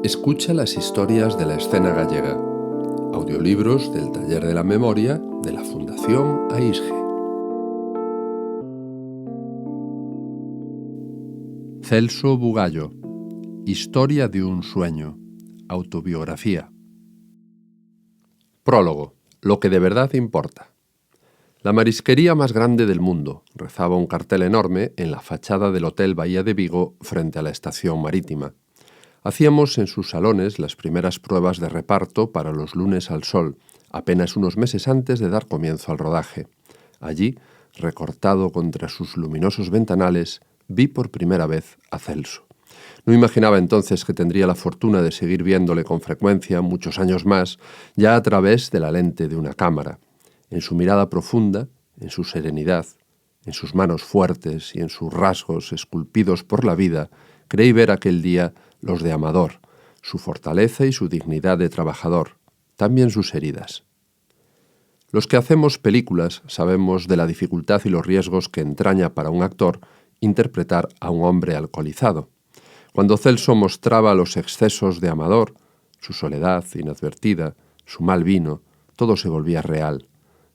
Escucha las historias de la escena gallega. Audiolibros del Taller de la Memoria de la Fundación AISGE. Celso Bugallo. Historia de un sueño. Autobiografía. Prólogo. Lo que de verdad importa. La marisquería más grande del mundo, rezaba un cartel enorme en la fachada del Hotel Bahía de Vigo frente a la estación marítima. Hacíamos en sus salones las primeras pruebas de reparto para los lunes al sol, apenas unos meses antes de dar comienzo al rodaje. Allí, recortado contra sus luminosos ventanales, vi por primera vez a Celso. No imaginaba entonces que tendría la fortuna de seguir viéndole con frecuencia muchos años más, ya a través de la lente de una cámara. En su mirada profunda, en su serenidad, en sus manos fuertes y en sus rasgos esculpidos por la vida, creí ver aquel día los de Amador, su fortaleza y su dignidad de trabajador, también sus heridas. Los que hacemos películas sabemos de la dificultad y los riesgos que entraña para un actor interpretar a un hombre alcoholizado. Cuando Celso mostraba los excesos de Amador, su soledad inadvertida, su mal vino, todo se volvía real.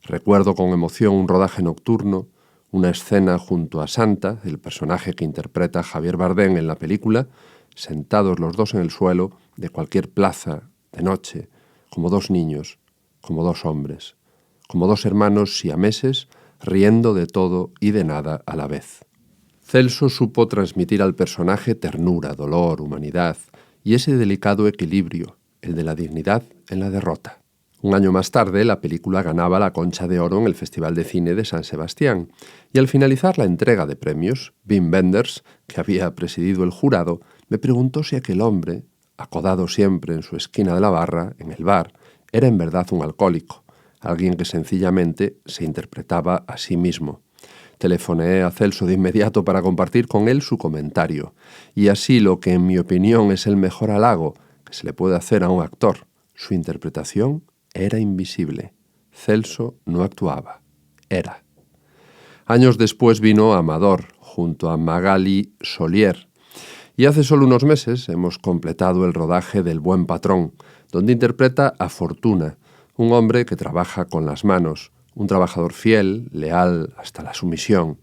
Recuerdo con emoción un rodaje nocturno, una escena junto a Santa, el personaje que interpreta Javier Bardem en la película, sentados los dos en el suelo de cualquier plaza, de noche, como dos niños, como dos hombres, como dos hermanos siameses, riendo de todo y de nada a la vez. Celso supo transmitir al personaje ternura, dolor, humanidad y ese delicado equilibrio, el de la dignidad en la derrota. Un año más tarde, la película ganaba la Concha de Oro en el Festival de Cine de San Sebastián, y al finalizar la entrega de premios, Wim Wenders, que había presidido el jurado, me preguntó si aquel hombre, acodado siempre en su esquina de la barra, en el bar, era en verdad un alcohólico, alguien que sencillamente se interpretaba a sí mismo. Telefoneé a Celso de inmediato para compartir con él su comentario, y así lo que en mi opinión es el mejor halago que se le puede hacer a un actor, su interpretación era invisible. Celso no actuaba, era. Años después vino Amador, junto a Magali Solier, y hace solo unos meses hemos completado el rodaje del Buen Patrón, donde interpreta a Fortuna, un hombre que trabaja con las manos, un trabajador fiel, leal hasta la sumisión.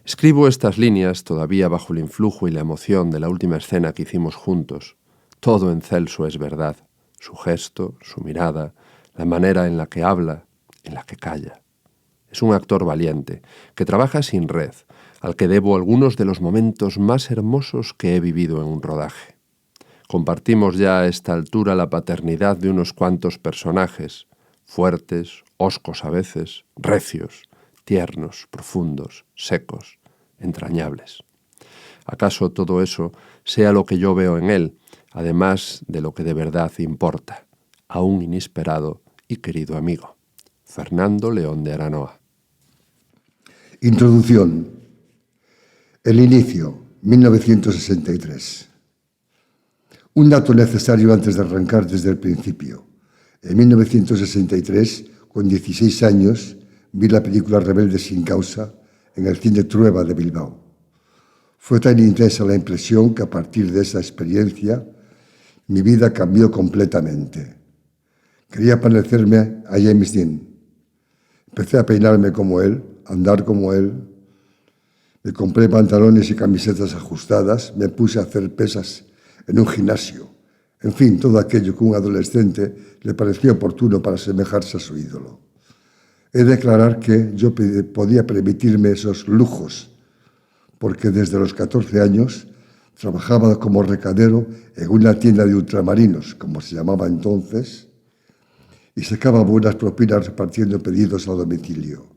Escribo estas líneas todavía bajo el influjo y la emoción de la última escena que hicimos juntos. Todo en Celso es verdad, su gesto, su mirada, la manera en la que habla, en la que calla. Es un actor valiente, que trabaja sin red, al que debo algunos de los momentos más hermosos que he vivido en un rodaje. Compartimos ya a esta altura la paternidad de unos cuantos personajes, fuertes, hoscos a veces, recios, tiernos, profundos, secos, entrañables. ¿Acaso todo eso sea lo que yo veo en él, además de lo que de verdad importa, a un inesperado y querido amigo? Fernando León de Aranoa. Introducción. El inicio, 1963. Un dato necesario antes de arrancar desde el principio. En 1963, con 16 años, vi la película Rebelde sin causa en el Cine Trueba de Bilbao. Fue tan intensa la impresión que a partir de esa experiencia mi vida cambió completamente. Quería parecerme a James Dean. Empecé a peinarme como él, a andar como él. Me compré pantalones y camisetas ajustadas, me puse a hacer pesas en un gimnasio. En fin, todo aquello que un adolescente le parecía oportuno para asemejarse a su ídolo. He de declarar que yo podía permitirme esos lujos, porque desde los 14 años trabajaba como recadero en una tienda de ultramarinos, como se llamaba entonces, y sacaba buenas propinas repartiendo pedidos a domicilio.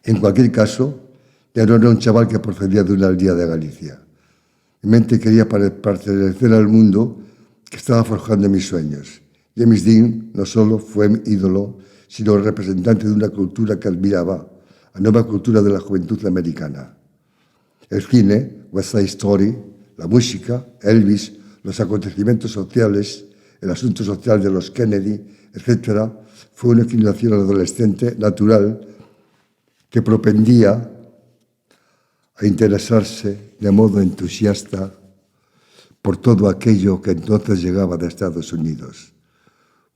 En cualquier caso, ya no era un chaval que procedía de una aldea de Galicia. Mi mente quería pertenecer al mundo que estaba forjando mis sueños. James Dean no solo fue mi ídolo, sino el representante de una cultura que admiraba, la nueva cultura de la juventud americana. El cine, West Side Story, la música, Elvis, los acontecimientos sociales, el asunto social de los Kennedy, etc., fue una inclinación adolescente natural que propendía a interesarse de modo entusiasta por todo aquello que entonces llegaba de Estados Unidos.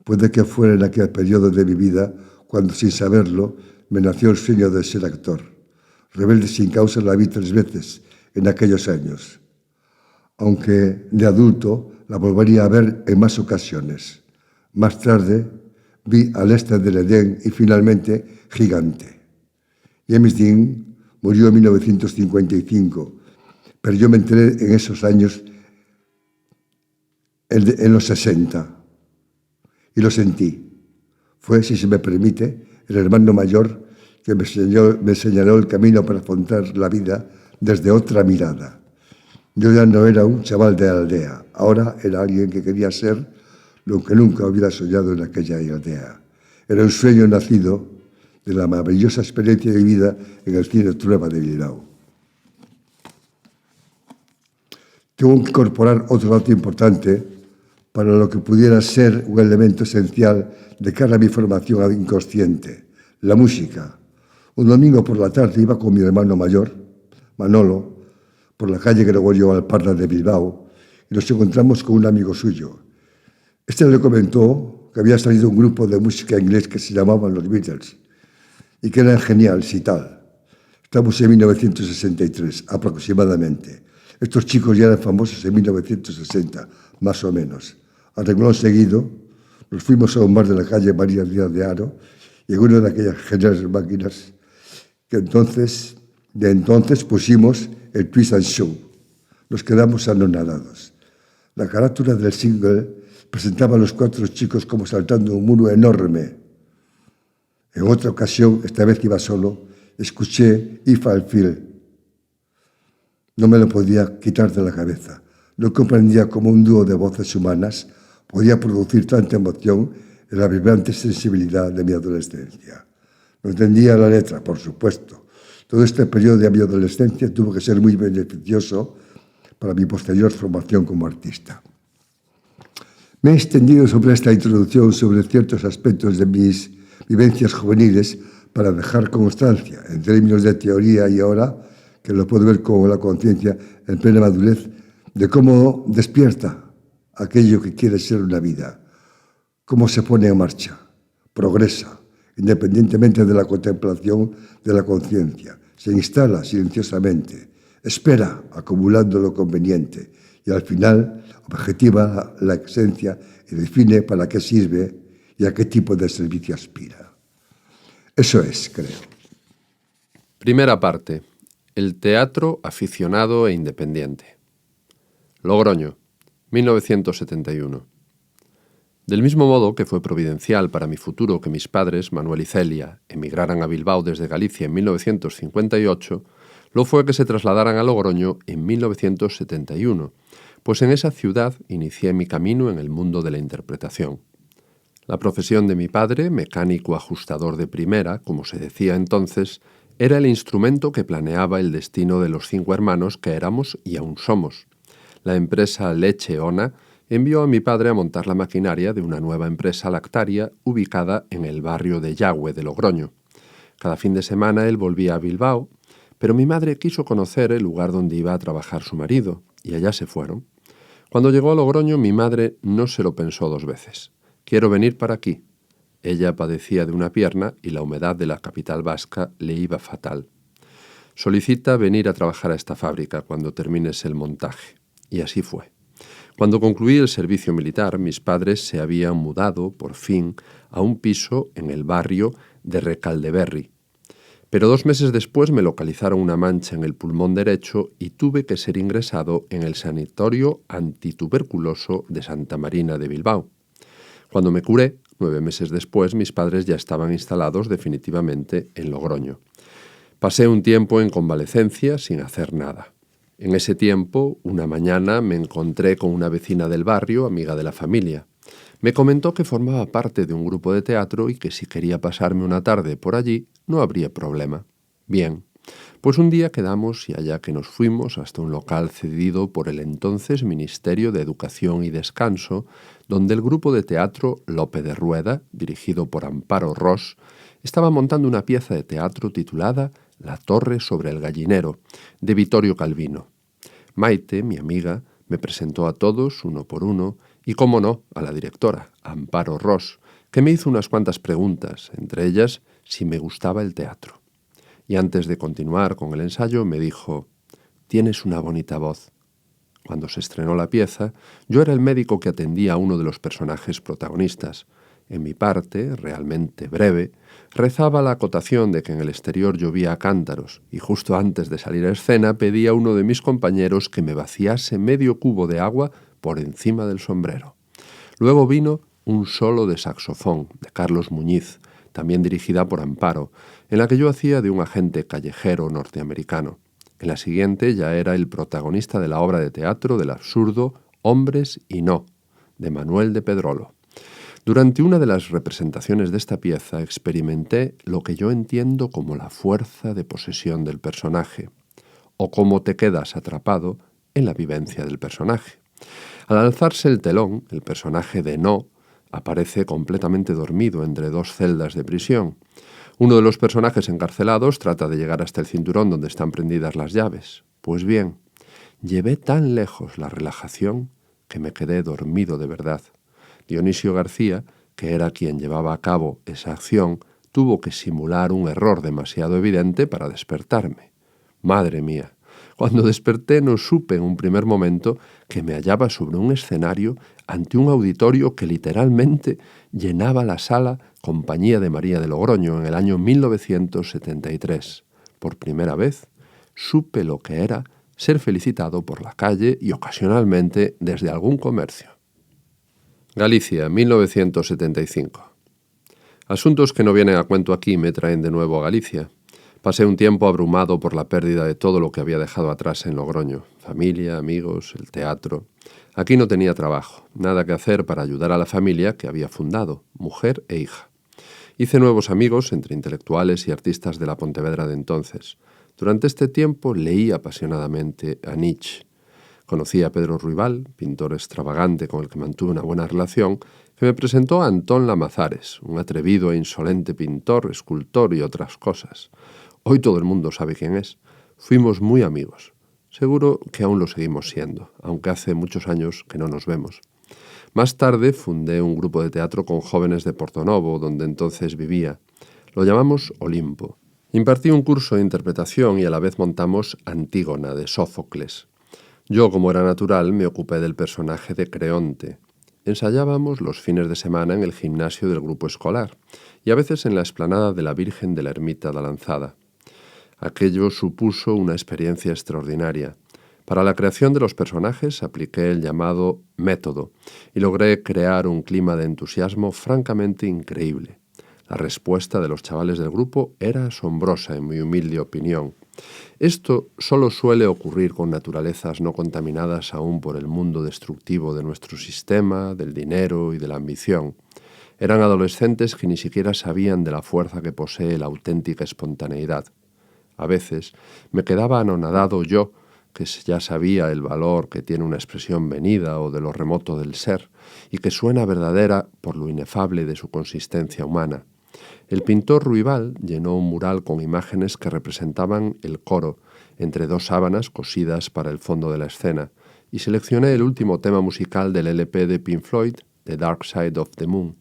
Puede que fuera en aquel periodo de mi vida cuando, sin saberlo, me nació el sueño de ser actor. Rebelde sin causa la vi 3 veces en aquellos años, aunque de adulto la volvería a ver en más ocasiones. Más tarde vi Al este del Edén y finalmente Gigante. James Dean murió en 1955, pero yo me enteré en esos años, en los 60, y lo sentí. Fue, si se me permite, el hermano mayor que me señaló el camino para afrontar la vida desde otra mirada. Yo ya no era un chaval de aldea, ahora era alguien que quería ser lo que nunca hubiera soñado en aquella aldea. Era un sueño nacido de la maravillosa experiencia vivida en el Cine Trueba de Bilbao. Tengo que incorporar otro dato importante para lo que pudiera ser un elemento esencial de cara a mi formación inconsciente, la música. Un domingo por la tarde iba con mi hermano mayor, Manolo, por la calle Gregorio Alparra de Bilbao y nos encontramos con un amigo suyo. Este le comentó que había salido un grupo de música inglés que se llamaban los Beatles y que eran geniales y tal. Estamos en 1963, aproximadamente. Estos chicos ya eran famosos en 1960, más o menos. A renglón seguido, nos fuimos a un bar de la calle María Díaz de Haro y en una de aquellas geniales máquinas que de entonces pusimos el Twist and Show. Nos quedamos anonadados. La carátula del single presentaba a los 4 chicos como saltando un muro enorme. En otra ocasión, esta vez iba solo, escuché If I Feel. No me lo podía quitar de la cabeza. No comprendía cómo un dúo de voces humanas podía producir tanta emoción en la vibrante sensibilidad de mi adolescencia. No entendía la letra, por supuesto. Todo este periodo de mi adolescencia tuvo que ser muy beneficioso para mi posterior formación como artista. Me he extendido sobre esta introducción sobre ciertos aspectos de mis vivencias juveniles para dejar constancia, en términos de teoría y ahora, que lo puedo ver con la conciencia en plena madurez, de cómo despierta aquello que quiere ser una vida, cómo se pone en marcha, progresa, independientemente de la contemplación de la conciencia, se instala silenciosamente, espera acumulando lo conveniente y al final objetiva la esencia y define para qué sirve y a qué tipo de servicio aspira. Eso es, creo. Primera parte. El teatro aficionado e independiente. Logroño, 1971. Del mismo modo que fue providencial para mi futuro que mis padres, Manuel y Celia, emigraran a Bilbao desde Galicia en 1958, lo fue que se trasladaran a Logroño en 1971, pues en esa ciudad inicié mi camino en el mundo de la interpretación. La profesión de mi padre, mecánico ajustador de primera, como se decía entonces, era el instrumento que planeaba el destino de los 5 hermanos que éramos y aún somos. La empresa Leche Ona envió a mi padre a montar la maquinaria de una nueva empresa lactaria ubicada en el barrio de Yagüe de Logroño. Cada fin de semana él volvía a Bilbao, pero mi madre quiso conocer el lugar donde iba a trabajar su marido, y allá se fueron. Cuando llegó a Logroño, mi madre no se lo pensó 2 veces. «Quiero venir para aquí». Ella padecía de una pierna y la humedad de la capital vasca le iba fatal. «Solicita venir a trabajar a esta fábrica cuando termines el montaje». Y así fue. Cuando concluí el servicio militar, mis padres se habían mudado, por fin, a un piso en el barrio de Recaldeberri. Pero 2 meses después me localizaron una mancha en el pulmón derecho y tuve que ser ingresado en el sanatorio antituberculoso de Santa Marina de Bilbao. Cuando me curé, 9 meses después, mis padres ya estaban instalados definitivamente en Logroño. Pasé un tiempo en convalecencia sin hacer nada. En ese tiempo, una mañana me encontré con una vecina del barrio, amiga de la familia. Me comentó que formaba parte de un grupo de teatro y que si quería pasarme una tarde por allí, no habría problema. Bien, pues un día quedamos y allá que nos fuimos hasta un local cedido por el entonces Ministerio de Educación y Descanso, donde el grupo de teatro Lope de Rueda, dirigido por Amparo Ros, estaba montando una pieza de teatro titulada La torre sobre el gallinero, de Vittorio Calvino. Maite, mi amiga, Me presentó a todos, uno por uno, y, cómo no, a la directora, Amparo Ros, que me hizo unas cuantas preguntas, entre ellas si me gustaba el teatro. Y antes de continuar con el ensayo me dijo: «Tienes una bonita voz». Cuando se estrenó la pieza, yo era el médico que atendía a uno de los personajes protagonistas. En mi parte, realmente breve, rezaba la acotación de que en el exterior llovía a cántaros y justo antes de salir a escena pedí a uno de mis compañeros que me vaciase medio cubo de agua por encima del sombrero. Luego vino un solo de saxofón de Carlos Muñiz, también dirigida por Amparo, en la que yo hacía de un agente callejero norteamericano. En la siguiente ya era el protagonista de la obra de teatro del absurdo Hombres y No, de Manuel de Pedrolo. Durante una de las representaciones de esta pieza experimenté lo que yo entiendo como la fuerza de posesión del personaje, o cómo te quedas atrapado en la vivencia del personaje. Al alzarse el telón, el personaje de No aparece completamente dormido entre dos celdas de prisión. Uno de los personajes encarcelados trata de llegar hasta el cinturón donde están prendidas las llaves. Pues bien, llevé tan lejos la relajación que me quedé dormido de verdad. Dionisio García, que era quien llevaba a cabo esa acción, tuvo que simular un error demasiado evidente para despertarme. Madre mía, cuando desperté no supe en un primer momento que me hallaba sobre un escenario ante un auditorio que literalmente llenaba la sala Compañía de María de Logroño en el año 1973. Por primera vez supe lo que era ser felicitado por la calle y ocasionalmente desde algún comercio. Galicia, 1975. Asuntos que no vienen a cuento aquí me traen de nuevo a Galicia. Pasé un tiempo abrumado por la pérdida de todo lo que había dejado atrás en Logroño: familia, amigos, el teatro. Aquí no tenía trabajo, nada que hacer para ayudar a la familia que había fundado, mujer e hija. Hice nuevos amigos entre intelectuales y artistas de la Pontevedra de entonces. Durante este tiempo leí apasionadamente a Nietzsche. Conocí a Pedro Ruibal, pintor extravagante con el que mantuve una buena relación, que me presentó a Antón Lamazares, un atrevido e insolente pintor, escultor y otras cosas. Hoy todo el mundo sabe quién es. Fuimos muy amigos. Seguro que aún lo seguimos siendo, aunque hace muchos años que no nos vemos. Más tarde fundé un grupo de teatro con jóvenes de Portonovo, donde entonces vivía. Lo llamamos Olimpo. Impartí un curso de interpretación y a la vez montamos Antígona, de Sófocles. Yo, como era natural, me ocupé del personaje de Creonte. Ensayábamos los fines de semana en el gimnasio del grupo escolar y a veces en la explanada de la Virgen de la Ermita de Lanzada. Aquello supuso una experiencia extraordinaria. Para la creación de los personajes apliqué el llamado método y logré crear un clima de entusiasmo francamente increíble. La respuesta de los chavales del grupo era asombrosa, en mi humilde opinión. Esto solo suele ocurrir con naturalezas no contaminadas aún por el mundo destructivo de nuestro sistema, del dinero y de la ambición. Eran adolescentes que ni siquiera sabían de la fuerza que posee la auténtica espontaneidad. A veces me quedaba anonadado yo, que ya sabía el valor que tiene una expresión venida o de lo remoto del ser, y que suena verdadera por lo inefable de su consistencia humana. El pintor Ruibal llenó un mural con imágenes que representaban el coro, entre dos sábanas cosidas para el fondo de la escena, y seleccioné el último tema musical del LP de Pink Floyd, The Dark Side of the Moon,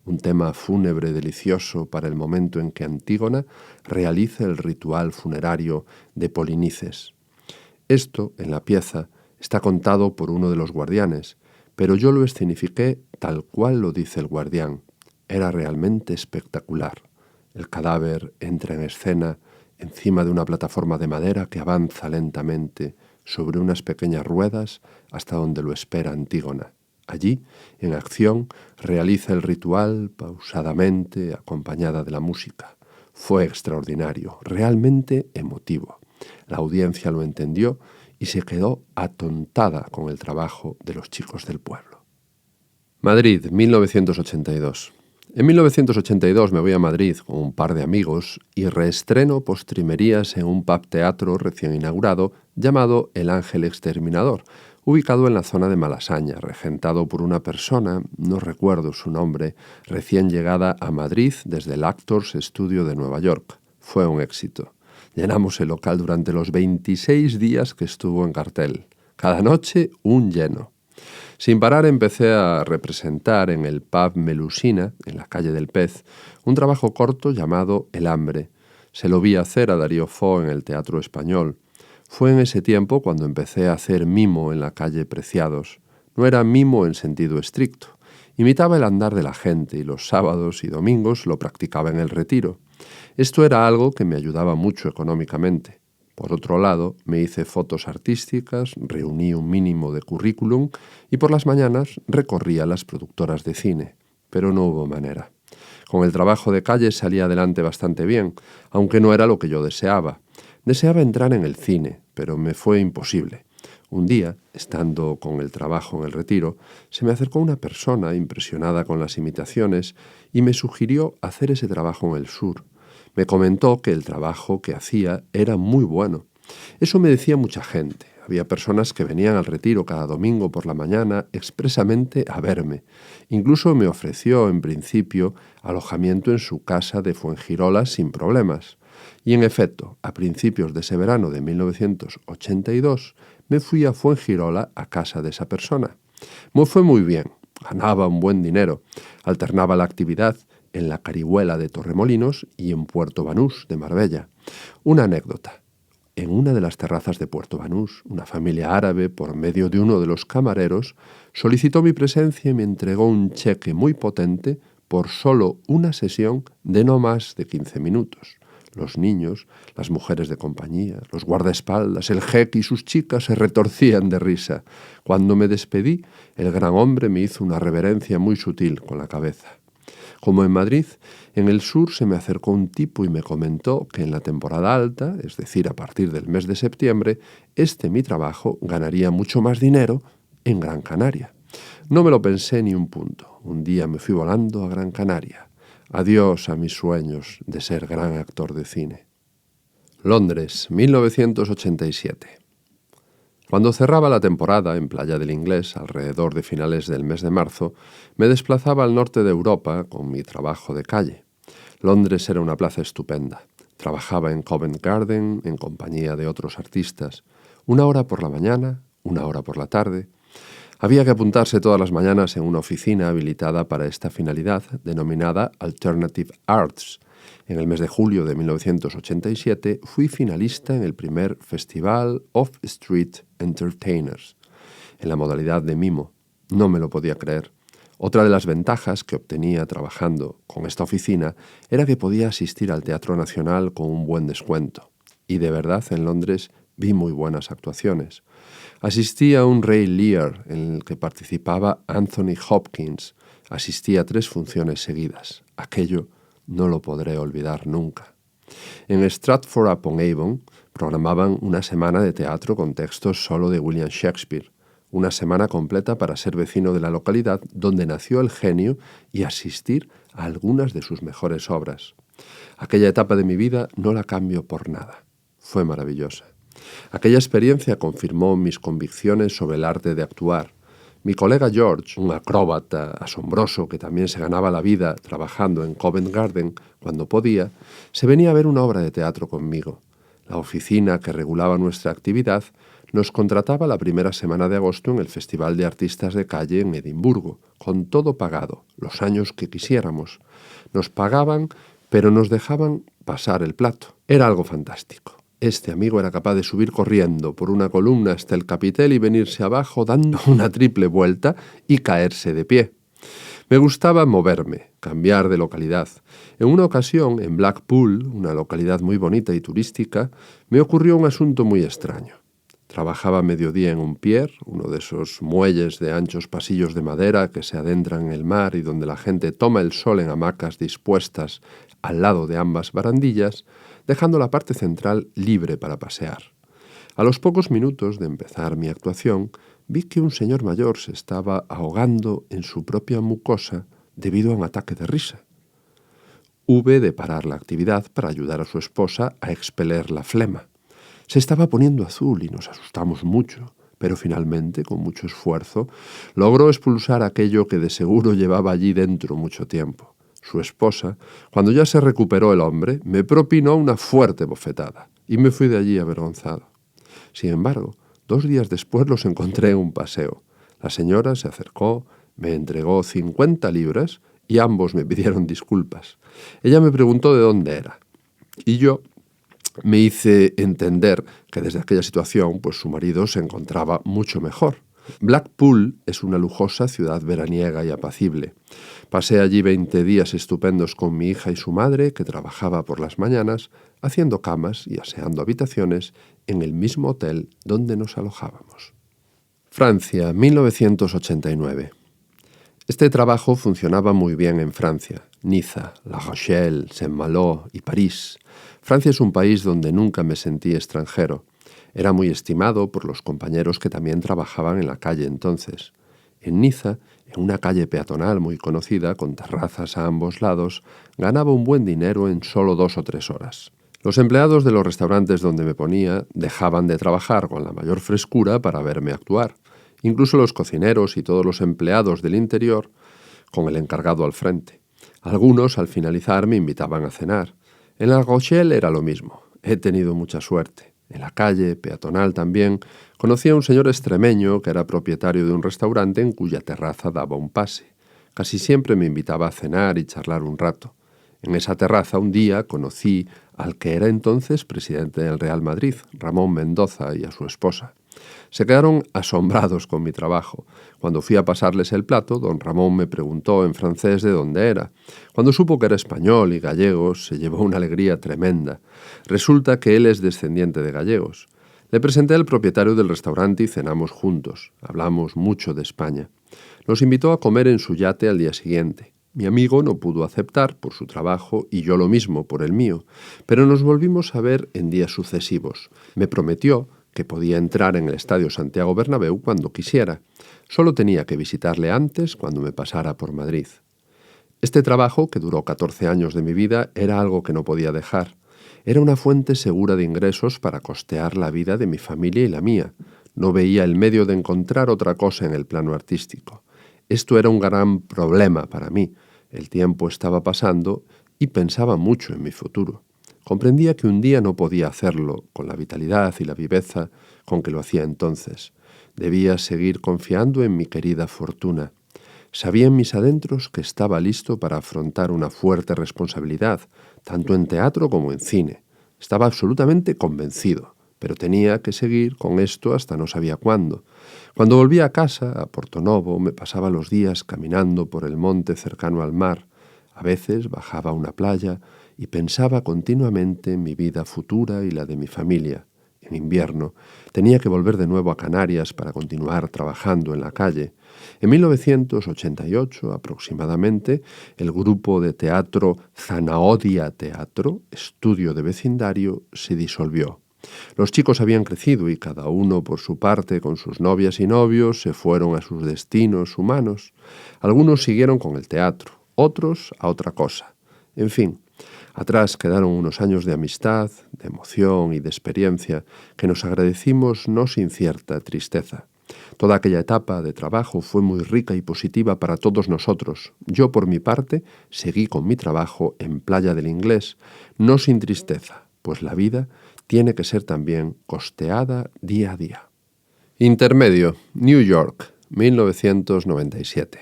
un tema fúnebre delicioso para el momento en que Antígona realiza el ritual funerario de Polinices. Esto, en la pieza, está contado por uno de los guardianes, pero yo lo escenifiqué tal cual lo dice el guardián. Era realmente espectacular. El cadáver entra en escena encima de una plataforma de madera que avanza lentamente sobre unas pequeñas ruedas hasta donde lo espera Antígona. Allí, en acción, realiza el ritual pausadamente, acompañada de la música. Fue extraordinario, realmente emotivo. La audiencia lo entendió y se quedó atontada con el trabajo de los chicos del pueblo. Madrid, 1982. En 1982 me voy a Madrid con un par de amigos y reestreno Postrimerías en un pub teatro recién inaugurado llamado El Ángel Exterminador, ubicado en la zona de Malasaña, regentado por una persona, no recuerdo su nombre, recién llegada a Madrid desde el Actors Studio de Nueva York. Fue un éxito. Llenamos el local durante los 26 días que estuvo en cartel. Cada noche un lleno. Sin parar empecé a representar en el pub Melusina, en la calle del Pez, un trabajo corto llamado El hambre. Se lo vi hacer a Darío Fo en el Teatro Español. Fue en ese tiempo cuando empecé a hacer mimo en la calle Preciados. No era mimo en sentido estricto. Imitaba el andar de la gente y los sábados y domingos lo practicaba en el Retiro. Esto era algo que me ayudaba mucho económicamente. Por otro lado, me hice fotos artísticas, reuní un mínimo de currículum y por las mañanas recorría las productoras de cine. Pero no hubo manera. Con el trabajo de calle salía adelante bastante bien, aunque no era lo que yo deseaba. Deseaba entrar en el cine, pero me fue imposible. Un día, estando con el trabajo en el Retiro, se me acercó una persona impresionada con las imitaciones y me sugirió hacer ese trabajo en el sur. Me comentó que el trabajo que hacía era muy bueno. Eso me decía mucha gente. Había personas que venían al Retiro cada domingo por la mañana expresamente a verme. Incluso me ofreció, en principio, alojamiento en su casa de Fuengirola sin problemas. Y en efecto, a principios de ese verano de 1982, me fui a Fuengirola a casa de esa persona. Me fue muy bien. Ganaba un buen dinero. Alternaba la actividad en la Carihuela de Torremolinos y en Puerto Banús de Marbella. Una anécdota. En una de las terrazas de Puerto Banús, una familia árabe, por medio de uno de los camareros, solicitó mi presencia y me entregó un cheque muy potente por solo una sesión de no más de 15 minutos. Los niños, las mujeres de compañía, los guardaespaldas, el jeque y sus chicas se retorcían de risa. Cuando me despedí, el gran hombre me hizo una reverencia muy sutil con la cabeza. Como en Madrid, en el sur se me acercó un tipo y me comentó que en la temporada alta, es decir, a partir del mes de septiembre, mi trabajo ganaría mucho más dinero en Gran Canaria. No me lo pensé ni un punto. Un día me fui volando a Gran Canaria. Adiós a mis sueños de ser gran actor de cine. Londres, 1987. Cuando cerraba la temporada en Playa del Inglés, alrededor de finales del mes de marzo, me desplazaba al norte de Europa con mi trabajo de calle. Londres era una plaza estupenda. Trabajaba en Covent Garden en compañía de otros artistas. 1 hora por la mañana, 1 hora por la tarde. Había que apuntarse todas las mañanas en una oficina habilitada para esta finalidad, denominada Alternative Arts. En el mes de julio de 1987 fui finalista en el primer Festival of Street Entertainers, en la modalidad de mimo. No me lo podía creer. Otra de las ventajas que obtenía trabajando con esta oficina era que podía asistir al Teatro Nacional con un buen descuento. Y de verdad en Londres vi muy buenas actuaciones. Asistí a un Ray Lear en el que participaba Anthony Hopkins. Asistí a 3 funciones seguidas. Aquello no lo podré olvidar nunca. En Stratford-upon-Avon programaban una semana de teatro con textos solo de William Shakespeare. Una semana completa para ser vecino de la localidad donde nació el genio y asistir a algunas de sus mejores obras. Aquella etapa de mi vida no la cambio por nada. Fue maravillosa. Aquella experiencia confirmó mis convicciones sobre el arte de actuar. Mi colega George, un acróbata asombroso que también se ganaba la vida trabajando en Covent Garden cuando podía, se venía a ver una obra de teatro conmigo. La oficina que regulaba nuestra actividad nos contrataba la primera semana de agosto en el Festival de Artistas de Calle en Edimburgo, con todo pagado, los años que quisiéramos. Nos pagaban, pero nos dejaban pasar el plato. Era algo fantástico. Este amigo era capaz de subir corriendo por una columna hasta el capitel y venirse abajo dando una triple vuelta y caerse de pie. Me gustaba moverme, cambiar de localidad. En una ocasión, en Blackpool, una localidad muy bonita y turística, me ocurrió un asunto muy extraño. Trabajaba a mediodía en un pier, uno de esos muelles de anchos pasillos de madera que se adentran en el mar y donde la gente toma el sol en hamacas dispuestas al lado de ambas barandillas, dejando la parte central libre para pasear. A los pocos minutos de empezar mi actuación, vi que un señor mayor se estaba ahogando en su propia mucosa debido a un ataque de risa. Hube de parar la actividad para ayudar a su esposa a expeler la flema. Se estaba poniendo azul y nos asustamos mucho, pero finalmente, con mucho esfuerzo, logró expulsar aquello que de seguro llevaba allí dentro mucho tiempo. Su esposa, cuando ya se recuperó el hombre, me propinó una fuerte bofetada y me fui de allí avergonzado. Sin embargo, 2 días después los encontré en un paseo. La señora se acercó, me entregó 50 libras y ambos me pidieron disculpas. Ella me preguntó de dónde era y yo me hice entender que desde aquella situación pues su marido se encontraba mucho mejor. Blackpool es una lujosa ciudad veraniega y apacible. Pasé allí 20 días estupendos con mi hija y su madre, que trabajaba por las mañanas, haciendo camas y aseando habitaciones en el mismo hotel donde nos alojábamos. Francia, 1989. Este trabajo funcionaba muy bien en Francia. Niza, La Rochelle, Saint-Malo y París. Francia es un país donde nunca me sentí extranjero. Era muy estimado por los compañeros que también trabajaban en la calle entonces. En Niza, en una calle peatonal muy conocida, con terrazas a ambos lados, ganaba un buen dinero en solo 2 o 3 horas. Los empleados de los restaurantes donde me ponía dejaban de trabajar con la mayor frescura para verme actuar. Incluso los cocineros y todos los empleados del interior, con el encargado al frente. Algunos, al finalizar, me invitaban a cenar. En La Rochelle era lo mismo. He tenido mucha suerte. En la calle, peatonal también, conocí a un señor extremeño que era propietario de un restaurante en cuya terraza daba un pase. Casi siempre me invitaba a cenar y charlar un rato. En esa terraza un día conocí al que era entonces presidente del Real Madrid, Ramón Mendoza, y a su esposa. Se quedaron asombrados con mi trabajo. Cuando fui a pasarles el plato, don Ramón me preguntó en francés de dónde era. Cuando supo que era español y gallego, se llevó una alegría tremenda. Resulta que él es descendiente de gallegos. Le presenté al propietario del restaurante y cenamos juntos. Hablamos mucho de España. Nos invitó a comer en su yate al día siguiente. Mi amigo no pudo aceptar por su trabajo y yo lo mismo por el mío, pero nos volvimos a ver en días sucesivos. Me prometió que podía entrar en el Estadio Santiago Bernabéu cuando quisiera. Solo tenía que visitarle antes cuando me pasara por Madrid. Este trabajo, que duró 14 años de mi vida, era algo que no podía dejar. Era una fuente segura de ingresos para costear la vida de mi familia y la mía. No veía el medio de encontrar otra cosa en el plano artístico. Esto era un gran problema para mí. El tiempo estaba pasando y pensaba mucho en mi futuro. Comprendía que un día no podía hacerlo con la vitalidad y la viveza con que lo hacía entonces. Debía seguir confiando en mi querida fortuna. Sabía en mis adentros que estaba listo para afrontar una fuerte responsabilidad, tanto en teatro como en cine. Estaba absolutamente convencido, pero tenía que seguir con esto hasta no sabía cuándo. Cuando volvía a casa, a Portonovo, me pasaba los días caminando por el monte cercano al mar. A veces bajaba a una playa y pensaba continuamente en mi vida futura y la de mi familia. En invierno tenía que volver de nuevo a Canarias para continuar trabajando en la calle. En 1988, aproximadamente, el grupo de teatro Zanahodia Teatro, estudio de vecindario, se disolvió. Los chicos habían crecido y cada uno por su parte con sus novias y novios se fueron a sus destinos humanos. Algunos siguieron con el teatro, otros a otra cosa. En fin, atrás quedaron unos años de amistad, de emoción y de experiencia que nos agradecimos no sin cierta tristeza. Toda aquella etapa de trabajo fue muy rica y positiva para todos nosotros. Yo, por mi parte, seguí con mi trabajo en Playa del Inglés, no sin tristeza, pues la vida tiene que ser también costeada día a día. Intermedio, New York, 1997.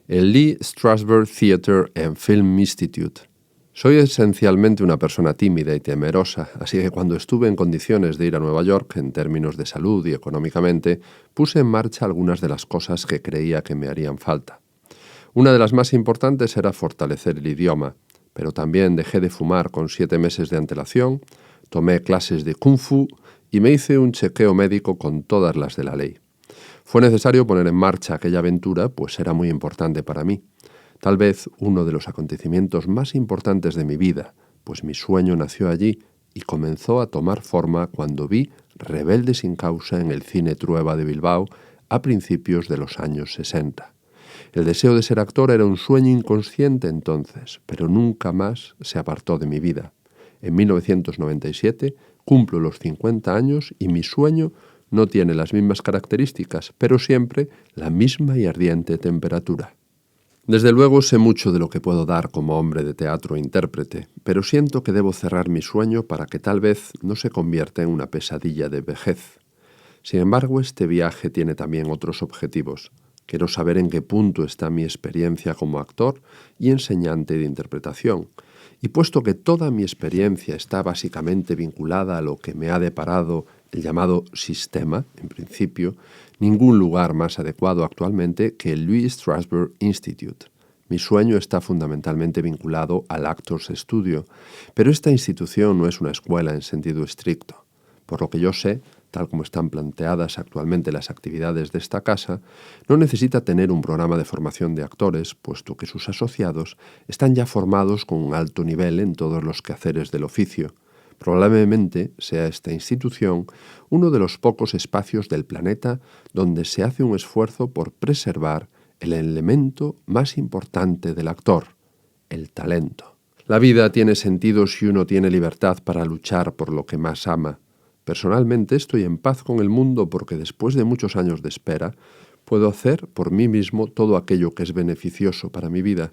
El Lee Strasberg Theatre and Film Institute. Soy esencialmente una persona tímida y temerosa, así que cuando estuve en condiciones de ir a Nueva York, en términos de salud y económicamente, puse en marcha algunas de las cosas que creía que me harían falta. Una de las más importantes era fortalecer el idioma, pero también dejé de fumar con 7 meses de antelación, tomé clases de Kung Fu y me hice un chequeo médico con todas las de la ley. Fue necesario poner en marcha aquella aventura, pues era muy importante para mí. Tal vez uno de los acontecimientos más importantes de mi vida, pues mi sueño nació allí y comenzó a tomar forma cuando vi Rebelde sin causa en el Cine Trueba de Bilbao a principios de los años 60. El deseo de ser actor era un sueño inconsciente entonces, pero nunca más se apartó de mi vida. En 1997 cumplo los 50 años y mi sueño no tiene las mismas características, pero siempre la misma y ardiente temperatura. Desde luego sé mucho de lo que puedo dar como hombre de teatro e intérprete, pero siento que debo cerrar mi sueño para que tal vez no se convierta en una pesadilla de vejez. Sin embargo, este viaje tiene también otros objetivos. Quiero saber en qué punto está mi experiencia como actor y enseñante de interpretación. Y puesto que toda mi experiencia está básicamente vinculada a lo que me ha deparado el llamado sistema, en principio, ningún lugar más adecuado actualmente que el Louis Strasberg Institute. Mi sueño está fundamentalmente vinculado al Actors Studio, pero esta institución no es una escuela en sentido estricto. Por lo que yo sé, tal como están planteadas actualmente las actividades de esta casa, no necesita tener un programa de formación de actores, puesto que sus asociados están ya formados con un alto nivel en todos los quehaceres del oficio. Probablemente sea esta institución uno de los pocos espacios del planeta donde se hace un esfuerzo por preservar el elemento más importante del actor, el talento. La vida tiene sentido si uno tiene libertad para luchar por lo que más ama. Personalmente estoy en paz con el mundo porque después de muchos años de espera puedo hacer por mí mismo todo aquello que es beneficioso para mi vida.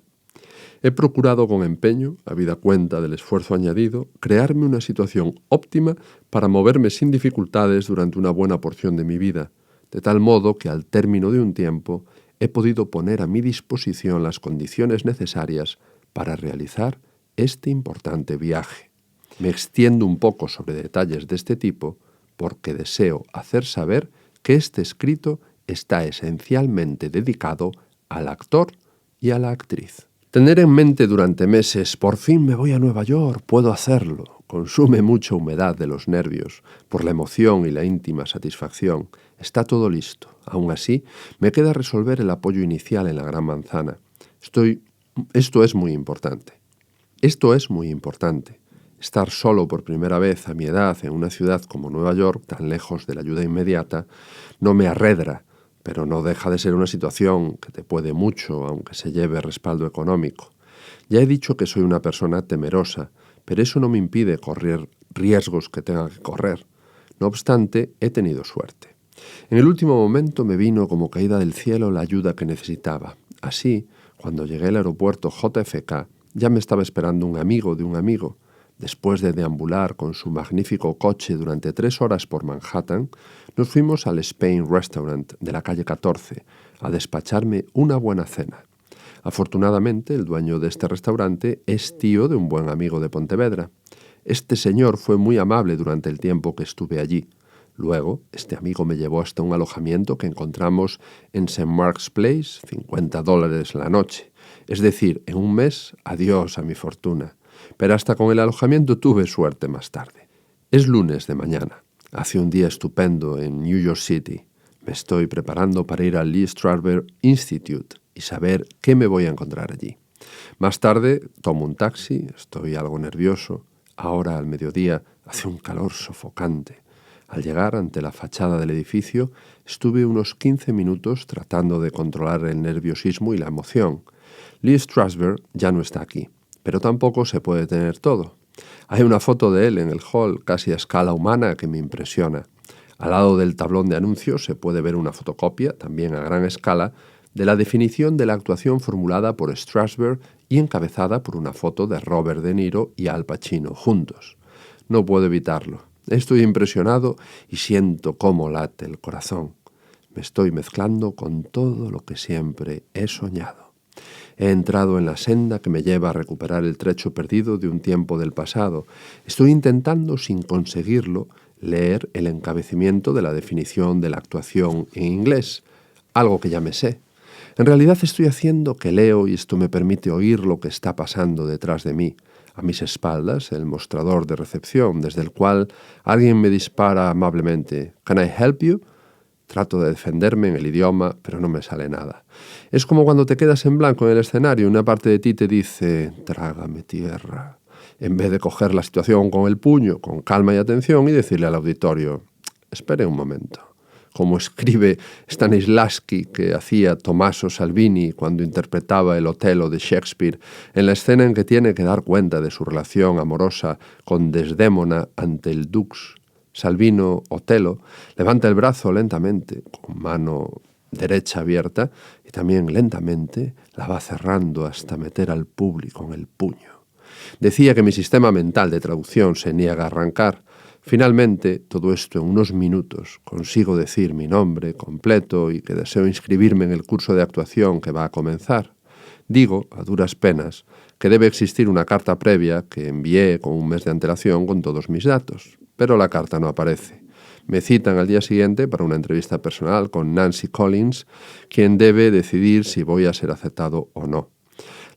He procurado con empeño, habida cuenta del esfuerzo añadido, crearme una situación óptima para moverme sin dificultades durante una buena porción de mi vida, de tal modo que al término de un tiempo he podido poner a mi disposición las condiciones necesarias para realizar este importante viaje. Me extiendo un poco sobre detalles de este tipo porque deseo hacer saber que este escrito está esencialmente dedicado al actor y a la actriz. Tener en mente durante meses, por fin me voy a Nueva York, puedo hacerlo, consume mucha humedad de los nervios, por la emoción y la íntima satisfacción. Está todo listo. Aún así, me queda resolver el apoyo inicial en la Gran Manzana. Esto es muy importante. Estar solo por primera vez a mi edad en una ciudad como Nueva York, tan lejos de la ayuda inmediata, no me arredra, pero no deja de ser una situación que te puede mucho, aunque se lleve respaldo económico. Ya he dicho que soy una persona temerosa, pero eso no me impide correr riesgos que tenga que correr. No obstante, he tenido suerte. En el último momento me vino como caída del cielo la ayuda que necesitaba. Así, cuando llegué al aeropuerto JFK, ya me estaba esperando un amigo de un amigo. Después de deambular con su magnífico coche durante 3 horas por Manhattan, nos fuimos al Spain Restaurant de la calle 14 a despacharme una buena cena. Afortunadamente, el dueño de este restaurante es tío de un buen amigo de Pontevedra. Este señor fue muy amable durante el tiempo que estuve allí. Luego, este amigo me llevó hasta un alojamiento que encontramos en St. Mark's Place, $50 la noche. Es decir, en un mes, adiós a mi fortuna. Pero hasta con el alojamiento tuve suerte más tarde. Es lunes de mañana. Hace un día estupendo en New York City. Me estoy preparando para ir al Lee Strasberg Institute y saber qué me voy a encontrar allí. Más tarde tomo un taxi, estoy algo nervioso. Ahora, al mediodía, hace un calor sofocante. Al llegar ante la fachada del edificio, estuve unos 15 minutos tratando de controlar el nerviosismo y la emoción. Lee Strasberg ya no está aquí, pero tampoco se puede tener todo. Hay una foto de él en el hall, casi a escala humana, que me impresiona. Al lado del tablón de anuncios se puede ver una fotocopia, también a gran escala, de la definición de la actuación formulada por Strasberg y encabezada por una foto de Robert De Niro y Al Pacino juntos. No puedo evitarlo. Estoy impresionado y siento cómo late el corazón. Me estoy mezclando con todo lo que siempre he soñado. He entrado en la senda que me lleva a recuperar el trecho perdido de un tiempo del pasado. Estoy intentando, sin conseguirlo, leer el encabezamiento de la definición de la actuación en inglés, algo que ya me sé. En realidad estoy haciendo que leo y esto me permite oír lo que está pasando detrás de mí. A mis espaldas, el mostrador de recepción, desde el cual alguien me dispara amablemente. «¿Can I help you?» Trato de defenderme en el idioma, pero no me sale nada. Es como cuando te quedas en blanco en el escenario y una parte de ti te dice «trágame tierra», en vez de coger la situación con el puño, con calma y atención y decirle al auditorio «espere un momento». Como escribe Stanislavski, que hacía Tommaso Salvini cuando interpretaba el Otelo de Shakespeare, en la escena en que tiene que dar cuenta de su relación amorosa con Desdémona ante el Dux. Salvino, Otelo, levanta el brazo lentamente, con mano derecha abierta, y también lentamente la va cerrando hasta meter al público en el puño. Decía que mi sistema mental de traducción se niega a arrancar. Finalmente, todo esto en unos minutos, consigo decir mi nombre completo y que deseo inscribirme en el curso de actuación que va a comenzar. Digo, a duras penas, que debe existir una carta previa que envié con un mes de antelación con todos mis datos, pero la carta no aparece. Me citan al día siguiente para una entrevista personal con Nancy Collins, quien debe decidir si voy a ser aceptado o no.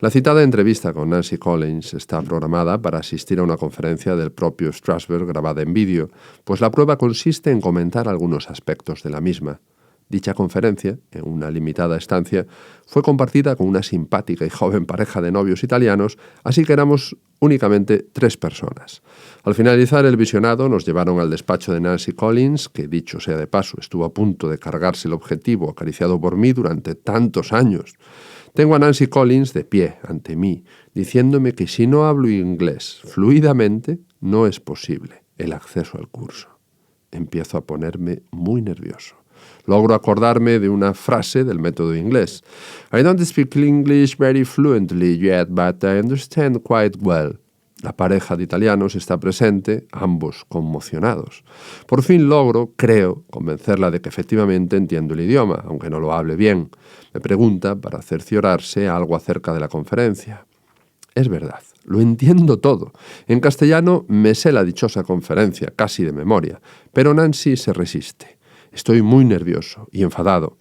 La citada entrevista con Nancy Collins está programada para asistir a una conferencia del propio Strasberg grabada en vídeo, pues la prueba consiste en comentar algunos aspectos de la misma. Dicha conferencia, en una limitada estancia, fue compartida con una simpática y joven pareja de novios italianos, así que éramos únicamente 3 personas. Al finalizar el visionado nos llevaron al despacho de Nancy Collins, que dicho sea de paso, estuvo a punto de cargarse el objetivo acariciado por mí durante tantos años. Tengo a Nancy Collins de pie ante mí, diciéndome que si no hablo inglés fluidamente, no es posible el acceso al curso. Empiezo a ponerme muy nervioso. Logro acordarme de una frase del método inglés. I don't speak English very fluently yet, but I understand quite well. La pareja de italianos está presente, ambos conmocionados. Por fin logro, creo, convencerla de que efectivamente entiendo el idioma, aunque no lo hable bien. Me pregunta, para cerciorarse, algo acerca de la conferencia. Es verdad, lo entiendo todo. En castellano me sé la dichosa conferencia, casi de memoria, pero Nancy se resiste. Estoy muy nervioso y enfadado.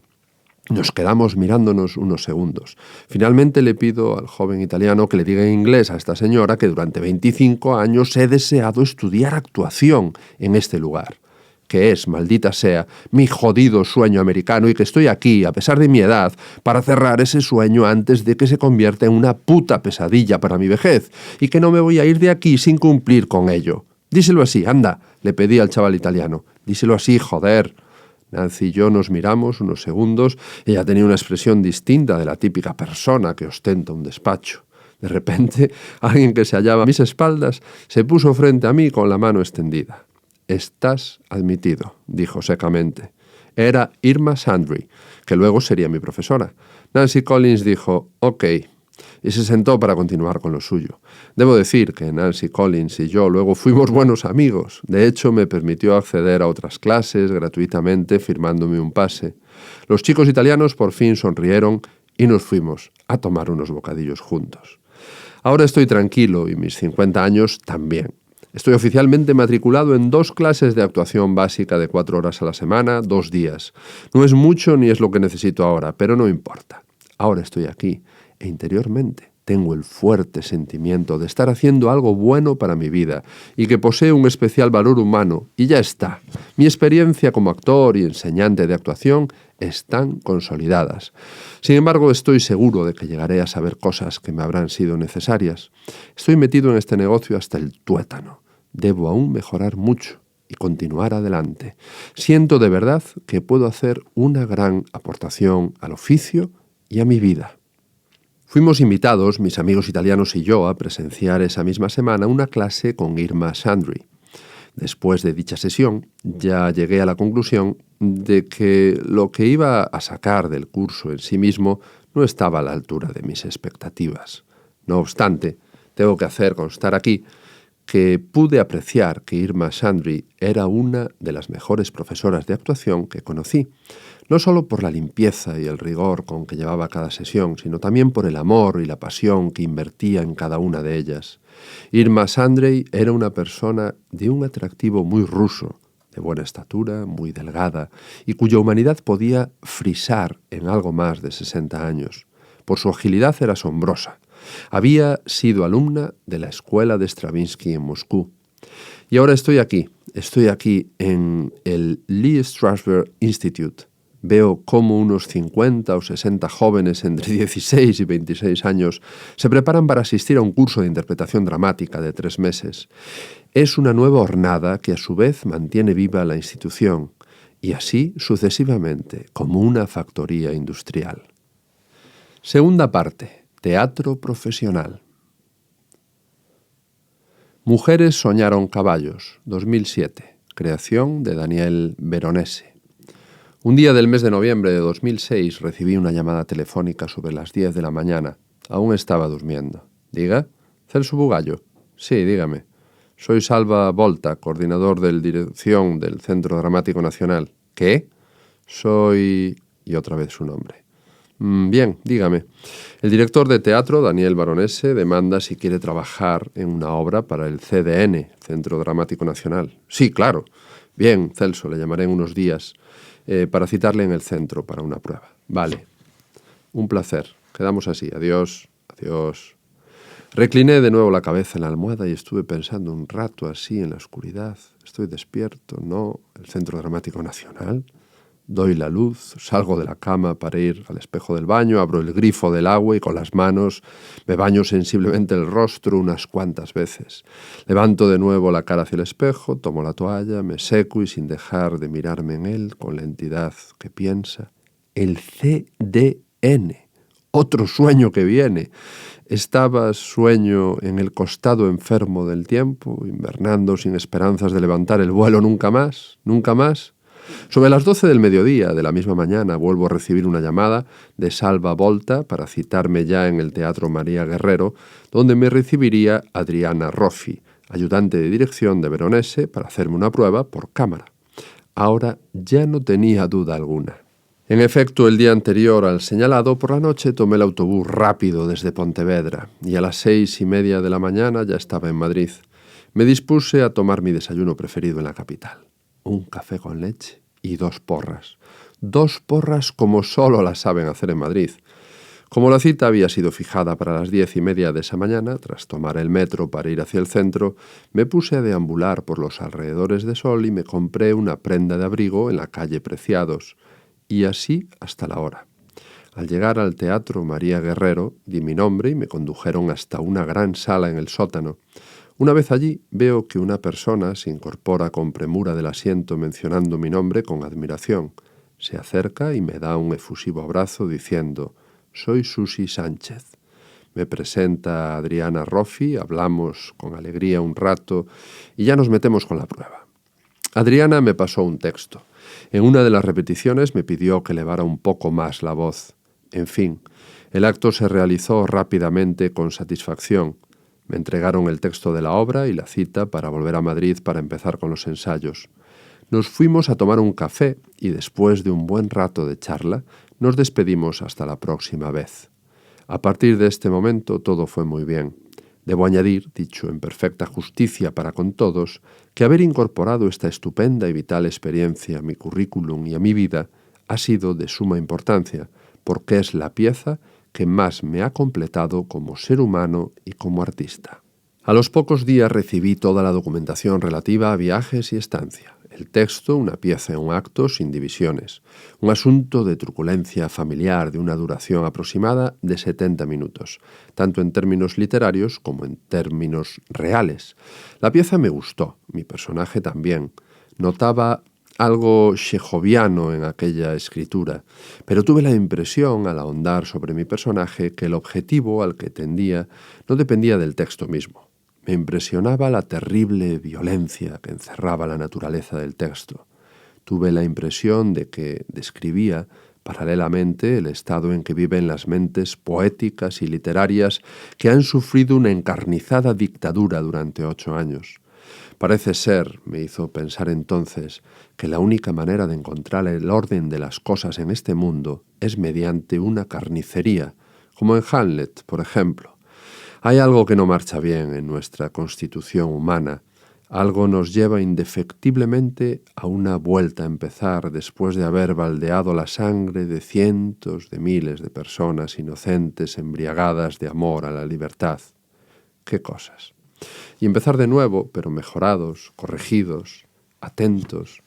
Nos quedamos mirándonos unos segundos. Finalmente le pido al joven italiano que le diga en inglés a esta señora que durante 25 años he deseado estudiar actuación en este lugar, que es, maldita sea, mi jodido sueño americano y que estoy aquí, a pesar de mi edad, para cerrar ese sueño antes de que se convierta en una puta pesadilla para mi vejez y que no me voy a ir de aquí sin cumplir con ello. Díselo así, anda, le pedí al chaval italiano. Díselo así, joder. Nancy y yo nos miramos unos segundos. Ella tenía una expresión distinta de la típica persona que ostenta un despacho. De repente, alguien que se hallaba a mis espaldas se puso frente a mí con la mano extendida. «Estás admitido», dijo secamente. Era Irma Sandry, que luego sería mi profesora. Nancy Collins dijo «Ok», y se sentó para continuar con lo suyo. Debo decir que Nancy Collins y yo luego fuimos buenos amigos. De hecho, me permitió acceder a otras clases gratuitamente firmándome un pase. Los chicos italianos por fin sonrieron y nos fuimos a tomar unos bocadillos juntos. Ahora estoy tranquilo y mis 50 años también. Estoy oficialmente matriculado en 2 clases de actuación básica de 4 horas a la semana, 2 días. No es mucho ni es lo que necesito ahora, pero no importa. Ahora estoy aquí. E interiormente tengo el fuerte sentimiento de estar haciendo algo bueno para mi vida y que posee un especial valor humano, y ya está. Mi experiencia como actor y enseñante de actuación están consolidadas. Sin embargo, estoy seguro de que llegaré a saber cosas que me habrán sido necesarias. Estoy metido en este negocio hasta el tuétano. Debo aún mejorar mucho y continuar adelante. Siento de verdad que puedo hacer una gran aportación al oficio y a mi vida. Fuimos invitados, mis amigos italianos y yo, a presenciar esa misma semana una clase con Irma Sandry. Después de dicha sesión, ya llegué a la conclusión de que lo que iba a sacar del curso en sí mismo no estaba a la altura de mis expectativas. No obstante, tengo que hacer constar aquí que pude apreciar que Irma Sandry era una de las mejores profesoras de actuación que conocí, no solo por la limpieza y el rigor con que llevaba cada sesión, sino también por el amor y la pasión que invertía en cada una de ellas. Irma Sandry era una persona de un atractivo muy ruso, de buena estatura, muy delgada, y cuya humanidad podía frisar en algo más de 60 años. Por su agilidad era asombrosa. Había sido alumna de la escuela de Stravinsky en Moscú. Y ahora estoy aquí en el Lee Strasberg Institute. Veo cómo unos 50 o 60 jóvenes entre 16 y 26 años se preparan para asistir a un curso de interpretación dramática de 3 meses. Es una nueva hornada que a su vez mantiene viva la institución, y así sucesivamente, como una factoría industrial. Segunda parte. Teatro profesional. Mujeres soñaron caballos, 2007. Creación de Daniel Veronese. Un día del mes de noviembre de 2006 recibí una llamada telefónica sobre las 10 de la mañana. Aún estaba durmiendo. ¿Diga? ¿Celso Bugallo? Sí, dígame. Soy Salva Volta, coordinador de dirección del Centro Dramático Nacional. ¿Qué? Soy... y otra vez su nombre. Bien, dígame. El director de teatro, Daniel Baronese, demanda si quiere trabajar en una obra para el CDN, Centro Dramático Nacional. Sí, claro. Bien, Celso, le llamaré en unos días para citarle en el centro para una prueba. Vale. Un placer. Quedamos así. Adiós. Adiós. Recliné de nuevo la cabeza en la almohada y estuve pensando un rato así en la oscuridad. Estoy despierto, ¿no? El Centro Dramático Nacional. Doy la luz, salgo de la cama para ir al espejo del baño, abro el grifo del agua y con las manos me baño sensiblemente el rostro unas cuantas veces. Levanto de nuevo la cara hacia el espejo, tomo la toalla, me seco y sin dejar de mirarme en él con la entidad que piensa. El CDN. Otro sueño que viene. Estaba sueño en el costado enfermo del tiempo, invernando sin esperanzas de levantar el vuelo nunca más, nunca más. Sobre las 12 del mediodía de la misma mañana vuelvo a recibir una llamada de Salva Volta para citarme ya en el Teatro María Guerrero, donde me recibiría Adriana Roffi, ayudante de dirección de Veronese, para hacerme una prueba por cámara. Ahora ya no tenía duda alguna. En efecto, el día anterior al señalado, por la noche tomé el autobús rápido desde Pontevedra y a las 6:30 de la mañana ya estaba en Madrid. Me dispuse a tomar mi desayuno preferido en la capital. Un café con leche y 2 porras. 2 porras como solo las saben hacer en Madrid. Como la cita había sido fijada para las 10:30 de esa mañana, tras tomar el metro para ir hacia el centro, me puse a deambular por los alrededores de Sol y me compré una prenda de abrigo en la calle Preciados. Y así hasta la hora. Al llegar al Teatro María Guerrero, di mi nombre y me condujeron hasta una gran sala en el sótano. Una vez allí, veo que una persona se incorpora con premura del asiento mencionando mi nombre con admiración. Se acerca y me da un efusivo abrazo diciendo: «Soy Susi Sánchez». Me presenta a Adriana Roffi, hablamos con alegría un rato y ya nos metemos con la prueba. Adriana me pasó un texto. En una de las repeticiones me pidió que elevara un poco más la voz. En fin, el acto se realizó rápidamente con satisfacción. Me entregaron el texto de la obra y la cita para volver a Madrid para empezar con los ensayos. Nos fuimos a tomar un café y después de un buen rato de charla nos despedimos hasta la próxima vez. A partir de este momento todo fue muy bien. Debo añadir, dicho en perfecta justicia para con todos, que haber incorporado esta estupenda y vital experiencia a mi currículum y a mi vida ha sido de suma importancia, porque es la pieza que más me ha completado como ser humano y como artista. A los pocos días recibí toda la documentación relativa a viajes y estancia. El texto, una pieza en un acto sin divisiones. Un asunto de truculencia familiar de una duración aproximada de 70 minutos, tanto en términos literarios como en términos reales. La pieza me gustó, mi personaje también. Notaba algo chejoviano en aquella escritura, pero tuve la impresión, al ahondar sobre mi personaje, que el objetivo al que tendía no dependía del texto mismo. Me impresionaba la terrible violencia que encerraba la naturaleza del texto. Tuve la impresión de que describía paralelamente el estado en que viven las mentes poéticas y literarias que han sufrido una encarnizada dictadura durante 8 años. Parece ser, me hizo pensar entonces, que la única manera de encontrar el orden de las cosas en este mundo es mediante una carnicería, como en Hamlet, por ejemplo. Hay algo que no marcha bien en nuestra constitución humana. Algo nos lleva indefectiblemente a una vuelta a empezar después de haber baldeado la sangre de cientos de miles de personas inocentes embriagadas de amor a la libertad. ¡Qué cosas! Y empezar de nuevo, pero mejorados, corregidos, atentos.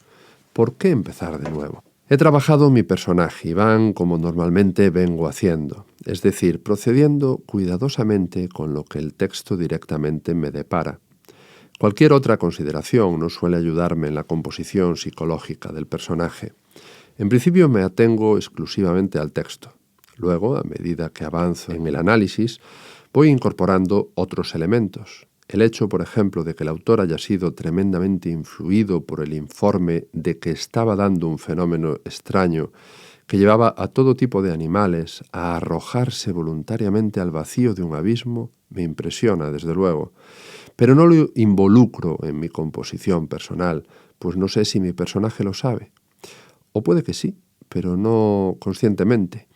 ¿Por qué empezar de nuevo? He trabajado mi personaje, Iván, como normalmente vengo haciendo, es decir, procediendo cuidadosamente con lo que el texto directamente me depara. Cualquier otra consideración no suele ayudarme en la composición psicológica del personaje. En principio me atengo exclusivamente al texto. Luego, a medida que avanzo en el análisis, voy incorporando otros elementos. El hecho, por ejemplo, de que el autor haya sido tremendamente influido por el informe de que estaba dando un fenómeno extraño que llevaba a todo tipo de animales a arrojarse voluntariamente al vacío de un abismo, me impresiona, desde luego. Pero no lo involucro en mi composición personal, pues no sé si mi personaje lo sabe. O puede que sí, pero no conscientemente.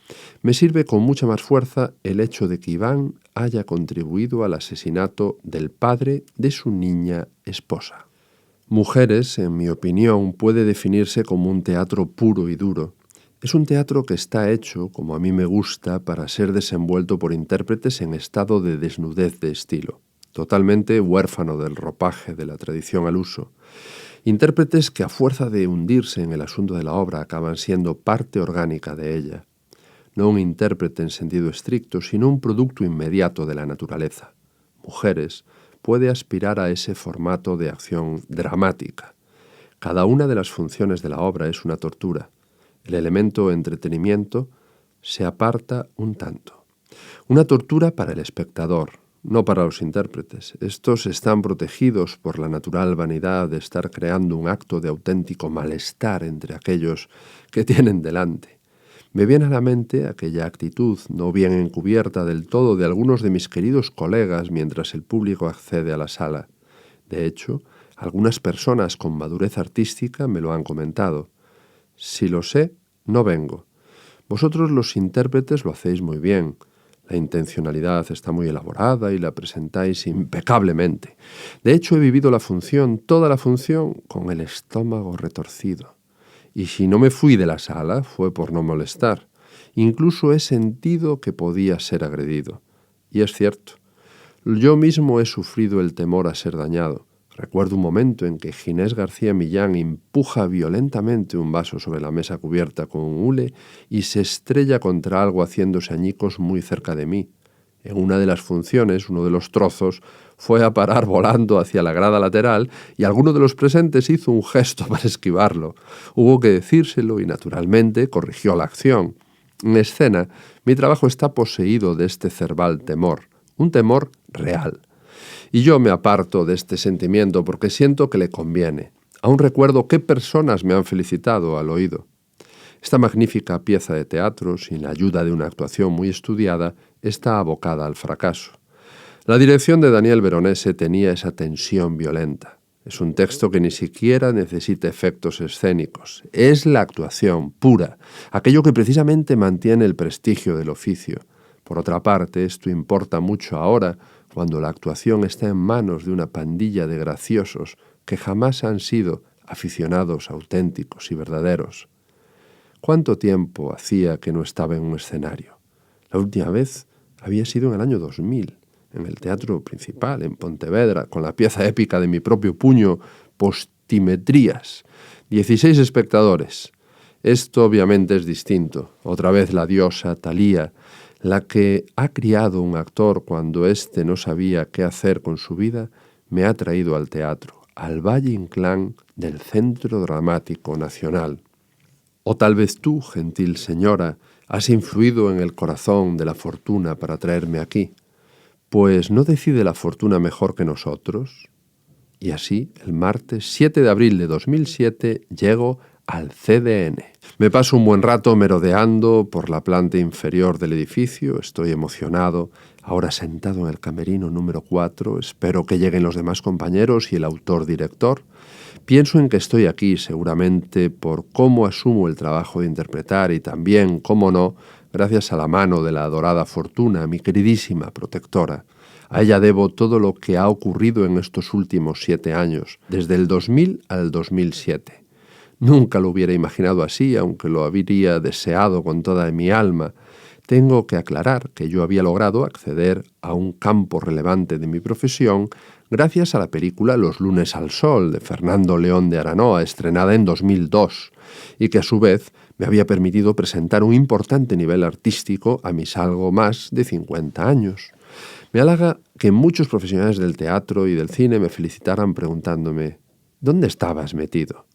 Me sirve con mucha más fuerza el hecho de que Iván haya contribuido al asesinato del padre de su niña esposa. Mujeres, en mi opinión, puede definirse como un teatro puro y duro. Es un teatro que está hecho, como a mí me gusta, para ser desenvuelto por intérpretes en estado de desnudez de estilo, totalmente huérfano del ropaje de la tradición al uso. Intérpretes que a fuerza de hundirse en el asunto de la obra acaban siendo parte orgánica de ella. No un intérprete en sentido estricto, sino un producto inmediato de la naturaleza. Mujeres puede aspirar a ese formato de acción dramática. Cada una de las funciones de la obra es una tortura. El elemento entretenimiento se aparta un tanto. Una tortura para el espectador, no para los intérpretes. Estos están protegidos por la natural vanidad de estar creando un acto de auténtico malestar entre aquellos que tienen delante. Me viene a la mente aquella actitud, no bien encubierta del todo, de algunos de mis queridos colegas mientras el público accede a la sala. De hecho, algunas personas con madurez artística me lo han comentado. Si lo sé, no vengo. Vosotros los intérpretes lo hacéis muy bien. La intencionalidad está muy elaborada y la presentáis impecablemente. De hecho, he vivido la función, toda la función, con el estómago retorcido. Y si no me fui de la sala, fue por no molestar. Incluso he sentido que podía ser agredido. Y es cierto. Yo mismo he sufrido el temor a ser dañado. Recuerdo un momento en que Ginés García Millán empuja violentamente un vaso sobre la mesa cubierta con un hule y se estrella contra algo haciéndose añicos muy cerca de mí. En una de las funciones, uno de los trozos fue a parar volando hacia la grada lateral y alguno de los presentes hizo un gesto para esquivarlo. Hubo que decírselo y, naturalmente, corrigió la acción. En escena, mi trabajo está poseído de este cerval temor, un temor real. Y yo me aparto de este sentimiento porque siento que le conviene. Aún recuerdo qué personas me han felicitado al oído. Esta magnífica pieza de teatro, sin la ayuda de una actuación muy estudiada, está abocada al fracaso. La dirección de Daniel Veronese tenía esa tensión violenta. Es un texto que ni siquiera necesita efectos escénicos. Es la actuación pura, aquello que precisamente mantiene el prestigio del oficio. Por otra parte, esto importa mucho ahora, cuando la actuación está en manos de una pandilla de graciosos que jamás han sido aficionados auténticos y verdaderos. ¿Cuánto tiempo hacía que no estaba en un escenario? La última vez había sido en el año 2000, en el Teatro Principal, en Pontevedra, con la pieza épica de mi propio puño, Postimetrías. 16 espectadores. Esto obviamente es distinto. Otra vez la diosa Thalía, la que ha criado un actor cuando éste no sabía qué hacer con su vida, me ha traído al teatro, al Valle Inclán del Centro Dramático Nacional. O tal vez tú, gentil señora, has influido en el corazón de la fortuna para traerme aquí. Pues ¿no decide la fortuna mejor que nosotros? Y así, el martes 7 de abril de 2007, llego al CDN. Me paso un buen rato merodeando por la planta inferior del edificio, estoy emocionado, ahora sentado en el camerino número 4, espero que lleguen los demás compañeros y el autor-director. Pienso en que estoy aquí seguramente por cómo asumo el trabajo de interpretar y también, cómo no, gracias a la mano de la adorada Fortuna, mi queridísima protectora. A ella debo todo lo que ha ocurrido en estos últimos 7 años, desde el 2000 al 2007. Nunca lo hubiera imaginado así, aunque lo habría deseado con toda mi alma. Tengo que aclarar que yo había logrado acceder a un campo relevante de mi profesión gracias a la película Los lunes al sol, de Fernando León de Aranoa, estrenada en 2002, y que a su vez me había permitido presentar un importante nivel artístico a mis algo más de 50 años. Me halaga que muchos profesionales del teatro y del cine me felicitaran preguntándome ¿dónde estabas metido?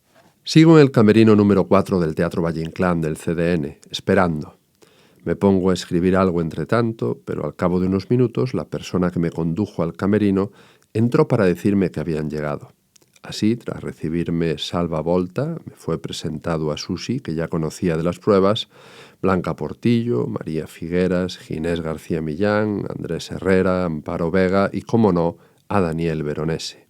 Sigo en el camerino número 4 del Teatro Valle Inclán del CDN, esperando. Me pongo a escribir algo entre tanto, pero al cabo de unos minutos la persona que me condujo al camerino entró para decirme que habían llegado. Así, tras recibirme salva volta, me fue presentado a Susi, que ya conocía de las pruebas, Blanca Portillo, María Figueras, Ginés García Millán, Andrés Herrera, Amparo Vega y, como no, a Daniel Veronese.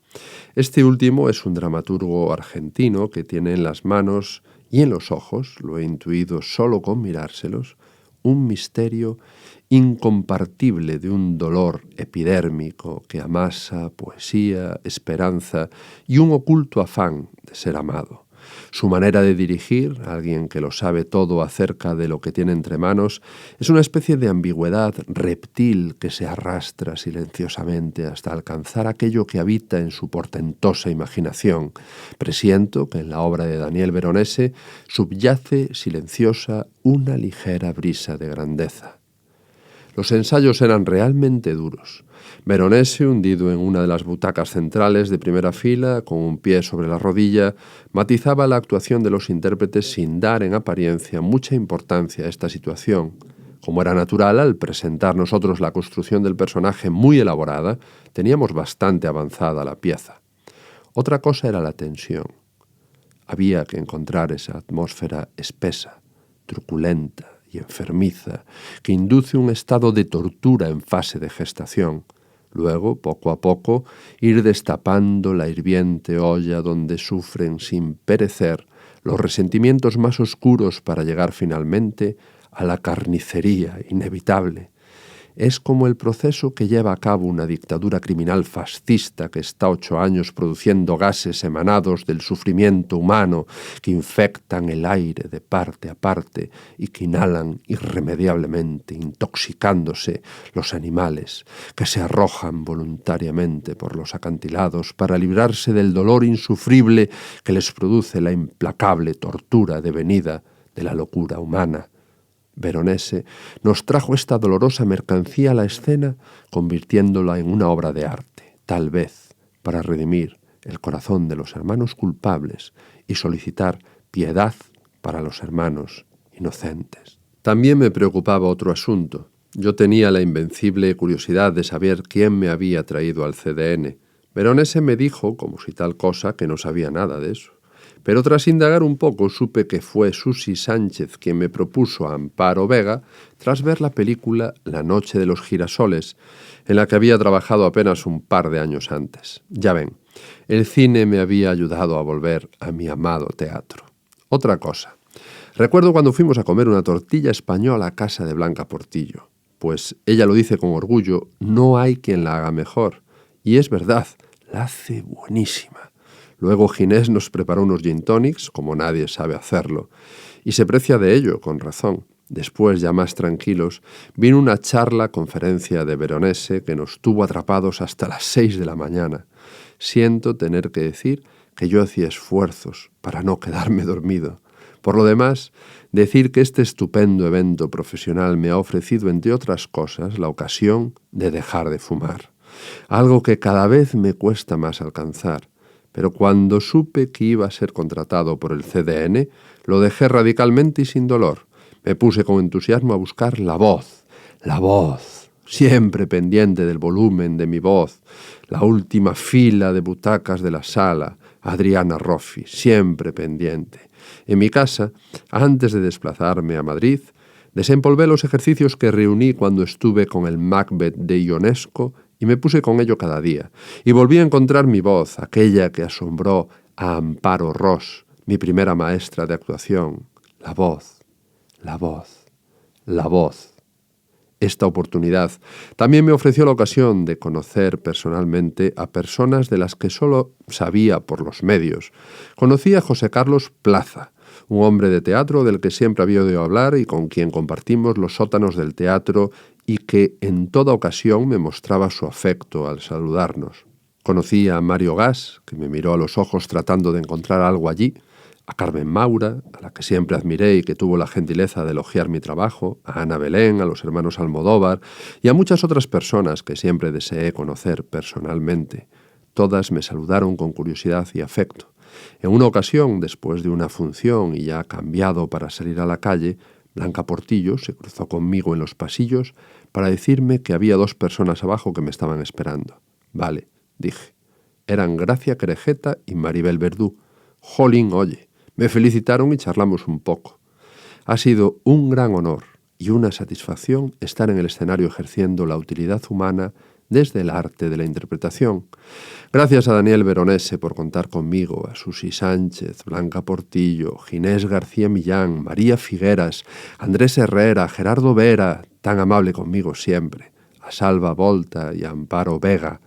Este último es un dramaturgo argentino que tiene en las manos y en los ojos, lo he intuido solo con mirárselos, un misterio incompartible de un dolor epidérmico que amasa poesía, esperanza y un oculto afán de ser amado. Su manera de dirigir, alguien que lo sabe todo acerca de lo que tiene entre manos, es una especie de ambigüedad reptil que se arrastra silenciosamente hasta alcanzar aquello que habita en su portentosa imaginación. Presiento que en la obra de Daniel Veronese subyace silenciosa una ligera brisa de grandeza. Los ensayos eran realmente duros. Veronese, hundido en una de las butacas centrales de primera fila, con un pie sobre la rodilla, matizaba la actuación de los intérpretes sin dar en apariencia mucha importancia a esta situación. Como era natural, al presentar nosotros la construcción del personaje muy elaborada, teníamos bastante avanzada la pieza. Otra cosa era la tensión. Había que encontrar esa atmósfera espesa, truculenta y enfermiza, que induce un estado de tortura en fase de gestación. Luego, poco a poco, ir destapando la hirviente olla donde sufren sin perecer los resentimientos más oscuros para llegar finalmente a la carnicería inevitable. Es como el proceso que lleva a cabo una dictadura criminal fascista que está 8 años produciendo gases emanados del sufrimiento humano que infectan el aire de parte a parte y que inhalan irremediablemente, intoxicándose los animales que se arrojan voluntariamente por los acantilados para librarse del dolor insufrible que les produce la implacable tortura devenida de la locura humana. Veronese nos trajo esta dolorosa mercancía a la escena, convirtiéndola en una obra de arte, tal vez para redimir el corazón de los hermanos culpables y solicitar piedad para los hermanos inocentes. También me preocupaba otro asunto. Yo tenía la invencible curiosidad de saber quién me había traído al CDN. Veronese me dijo, como si tal cosa, que no sabía nada de eso. Pero tras indagar un poco supe que fue Susi Sánchez quien me propuso a Amparo Vega tras ver la película La noche de los girasoles, en la que había trabajado apenas un par de años antes. Ya ven, el cine me había ayudado a volver a mi amado teatro. Otra cosa. Recuerdo cuando fuimos a comer una tortilla española a casa de Blanca Portillo. Pues ella lo dice con orgullo, no hay quien la haga mejor. Y es verdad, la hace buenísima. Luego Ginés nos preparó unos gin tonics, como nadie sabe hacerlo, y se precia de ello, con razón. Después, ya más tranquilos, vino una conferencia de Veronese que nos tuvo atrapados hasta las 6 de la mañana. Siento tener que decir que yo hacía esfuerzos para no quedarme dormido. Por lo demás, decir que este estupendo evento profesional me ha ofrecido, entre otras cosas, la ocasión de dejar de fumar. Algo que cada vez me cuesta más alcanzar. Pero cuando supe que iba a ser contratado por el CDN, lo dejé radicalmente y sin dolor. Me puse con entusiasmo a buscar la voz, siempre pendiente del volumen de mi voz, la última fila de butacas de la sala, Adriana Roffi, siempre pendiente. En mi casa, antes de desplazarme a Madrid, desempolvé los ejercicios que reuní cuando estuve con el Macbeth de Ionesco y me puse con ello cada día, y volví a encontrar mi voz, aquella que asombró a Amparo Ross, mi primera maestra de actuación. La voz. Esta oportunidad también me ofreció la ocasión de conocer personalmente a personas de las que solo sabía por los medios. Conocí a José Carlos Plaza, un hombre de teatro del que siempre había oído hablar y con quien compartimos los sótanos del teatro y que en toda ocasión me mostraba su afecto al saludarnos. Conocí a Mario Gas, que me miró a los ojos tratando de encontrar algo allí, a Carmen Maura, a la que siempre admiré y que tuvo la gentileza de elogiar mi trabajo, a Ana Belén, a los hermanos Almodóvar y a muchas otras personas que siempre deseé conocer personalmente. Todas me saludaron con curiosidad y afecto. En una ocasión, después de una función y ya cambiado para salir a la calle, Blanca Portillo se cruzó conmigo en los pasillos para decirme que había 2 personas abajo que me estaban esperando. Vale, dije. Eran Gracia Querejeta y Maribel Verdú. Jolín, oye, me felicitaron y charlamos un poco. Ha sido un gran honor y una satisfacción estar en el escenario ejerciendo la utilidad humana desde el arte de la interpretación. Gracias a Daniel Veronese por contar conmigo, a Susi Sánchez, Blanca Portillo, Ginés García Millán, María Figueras, Andrés Herrera, Gerardo Vera, tan amable conmigo siempre, a Salva Volta y a Amparo Vega,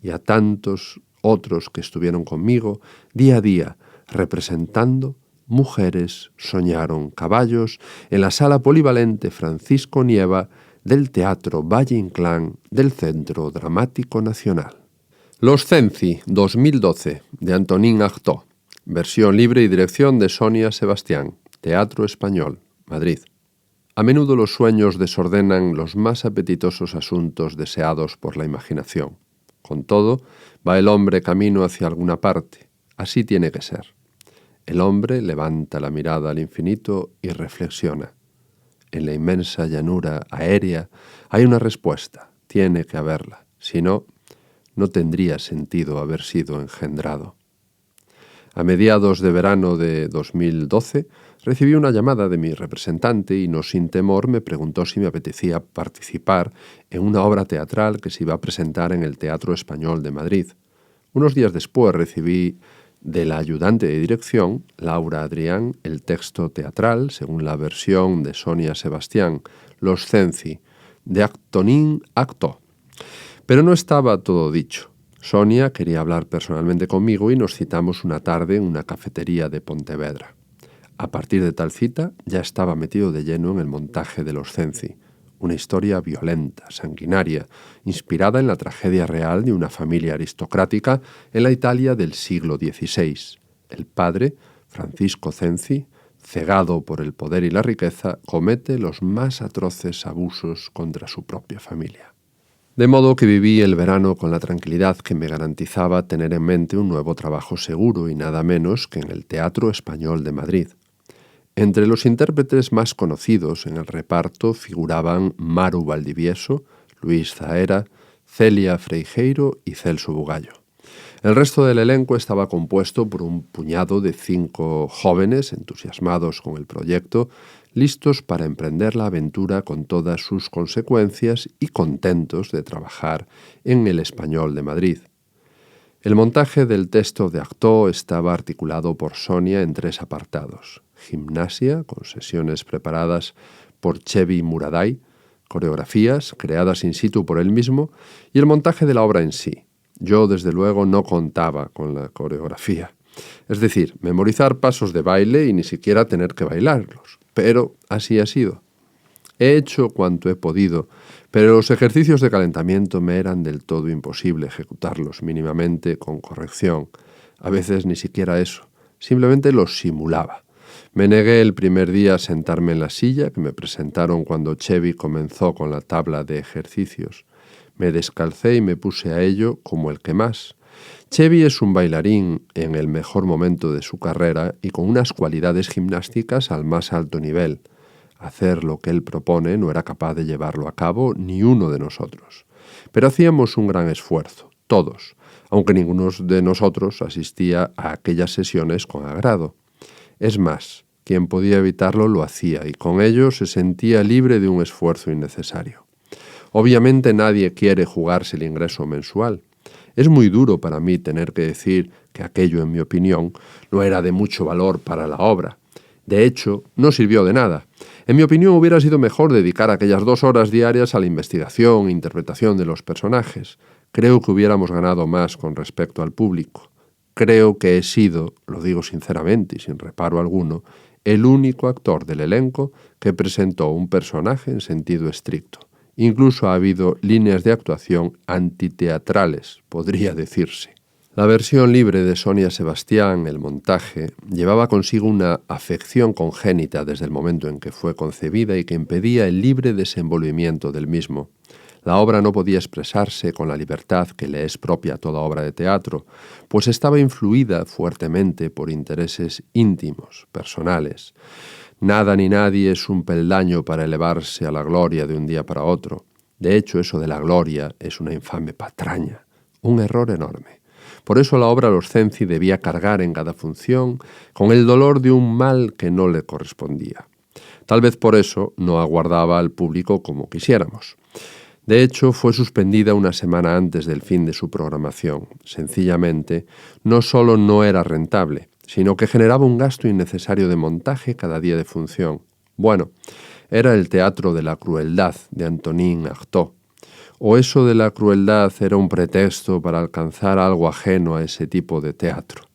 y a tantos otros que estuvieron conmigo día a día, representando Mujeres soñaron caballos en la sala polivalente Francisco Nieva del Teatro Valle Inclán del Centro Dramático Nacional. Los Cenci, 2012, de Antonín Artaud. Versión libre y dirección de Sonia Sebastián. Teatro Español, Madrid. A menudo los sueños desordenan los más apetitosos asuntos deseados por la imaginación. Con todo, va el hombre camino hacia alguna parte. Así tiene que ser. El hombre levanta la mirada al infinito y reflexiona. En la inmensa llanura aérea hay una respuesta, tiene que haberla, si no, no tendría sentido haber sido engendrado. A mediados de verano de 2012 recibí una llamada de mi representante y no sin temor me preguntó si me apetecía participar en una obra teatral que se iba a presentar en el Teatro Español de Madrid. Unos días después recibí de la ayudante de dirección, Laura Adrián, el texto teatral, según la versión de Sonia Sebastián, Los Cenci, de Antonín Artaud. Pero no estaba todo dicho. Sonia quería hablar personalmente conmigo y nos citamos una tarde en una cafetería de Pontevedra. A partir de tal cita ya estaba metido de lleno en el montaje de Los Cenci, una historia violenta, sanguinaria, inspirada en la tragedia real de una familia aristocrática en la Italia del siglo XVI. El padre, Francisco Cenci, cegado por el poder y la riqueza, comete los más atroces abusos contra su propia familia. De modo que viví el verano con la tranquilidad que me garantizaba tener en mente un nuevo trabajo seguro y nada menos que en el Teatro Español de Madrid. Entre los intérpretes más conocidos en el reparto figuraban Maru Valdivieso, Luis Zahera, Celia Freijeiro y Celso Bugallo. El resto del elenco estaba compuesto por un puñado de 5 jóvenes entusiasmados con el proyecto, listos para emprender la aventura con todas sus consecuencias y contentos de trabajar en el Español de Madrid. El montaje del texto de Artaud estaba articulado por Sonia en 3 apartados: gimnasia, con sesiones preparadas por Chevy Muraday, coreografías creadas in situ por él mismo, y el montaje de la obra en sí. Yo, desde luego, no contaba con la coreografía. Es decir, memorizar pasos de baile y ni siquiera tener que bailarlos. Pero así ha sido. He hecho cuanto he podido, pero los ejercicios de calentamiento me eran del todo imposible ejecutarlos mínimamente con corrección. A veces ni siquiera eso. Simplemente los simulaba. Me negué el primer día a sentarme en la silla que me presentaron cuando Chevy comenzó con la tabla de ejercicios. Me descalcé y me puse a ello como el que más. Chevy es un bailarín en el mejor momento de su carrera y con unas cualidades gimnásticas al más alto nivel. Hacer lo que él propone no era capaz de llevarlo a cabo ni uno de nosotros. Pero hacíamos un gran esfuerzo, todos, aunque ninguno de nosotros asistía a aquellas sesiones con agrado. Es más, quien podía evitarlo lo hacía y con ello se sentía libre de un esfuerzo innecesario. Obviamente nadie quiere jugarse el ingreso mensual. Es muy duro para mí tener que decir que aquello, en mi opinión, no era de mucho valor para la obra. De hecho, no sirvió de nada. En mi opinión, hubiera sido mejor dedicar aquellas 2 horas diarias a la investigación e interpretación de los personajes. Creo que hubiéramos ganado más con respecto al público. Creo que he sido, lo digo sinceramente y sin reparo alguno, el único actor del elenco que presentó un personaje en sentido estricto. Incluso ha habido líneas de actuación antiteatrales, podría decirse. La versión libre de Sonia Sebastián, el montaje, llevaba consigo una afección congénita desde el momento en que fue concebida y que impedía el libre desenvolvimiento del mismo. La obra no podía expresarse con la libertad que le es propia a toda obra de teatro, pues estaba influida fuertemente por intereses íntimos, personales. Nada ni nadie es un peldaño para elevarse a la gloria de un día para otro. De hecho, eso de la gloria es una infame patraña, un error enorme. Por eso la obra Los Cenci debía cargar en cada función con el dolor de un mal que no le correspondía. Tal vez por eso no aguardaba al público como quisiéramos. De hecho, fue suspendida una semana antes del fin de su programación. Sencillamente, no solo no era rentable, sino que generaba un gasto innecesario de montaje cada día de función. Bueno, era el teatro de la crueldad de Antonin Artaud. ¿O eso de la crueldad era un pretexto para alcanzar algo ajeno a ese tipo de teatro?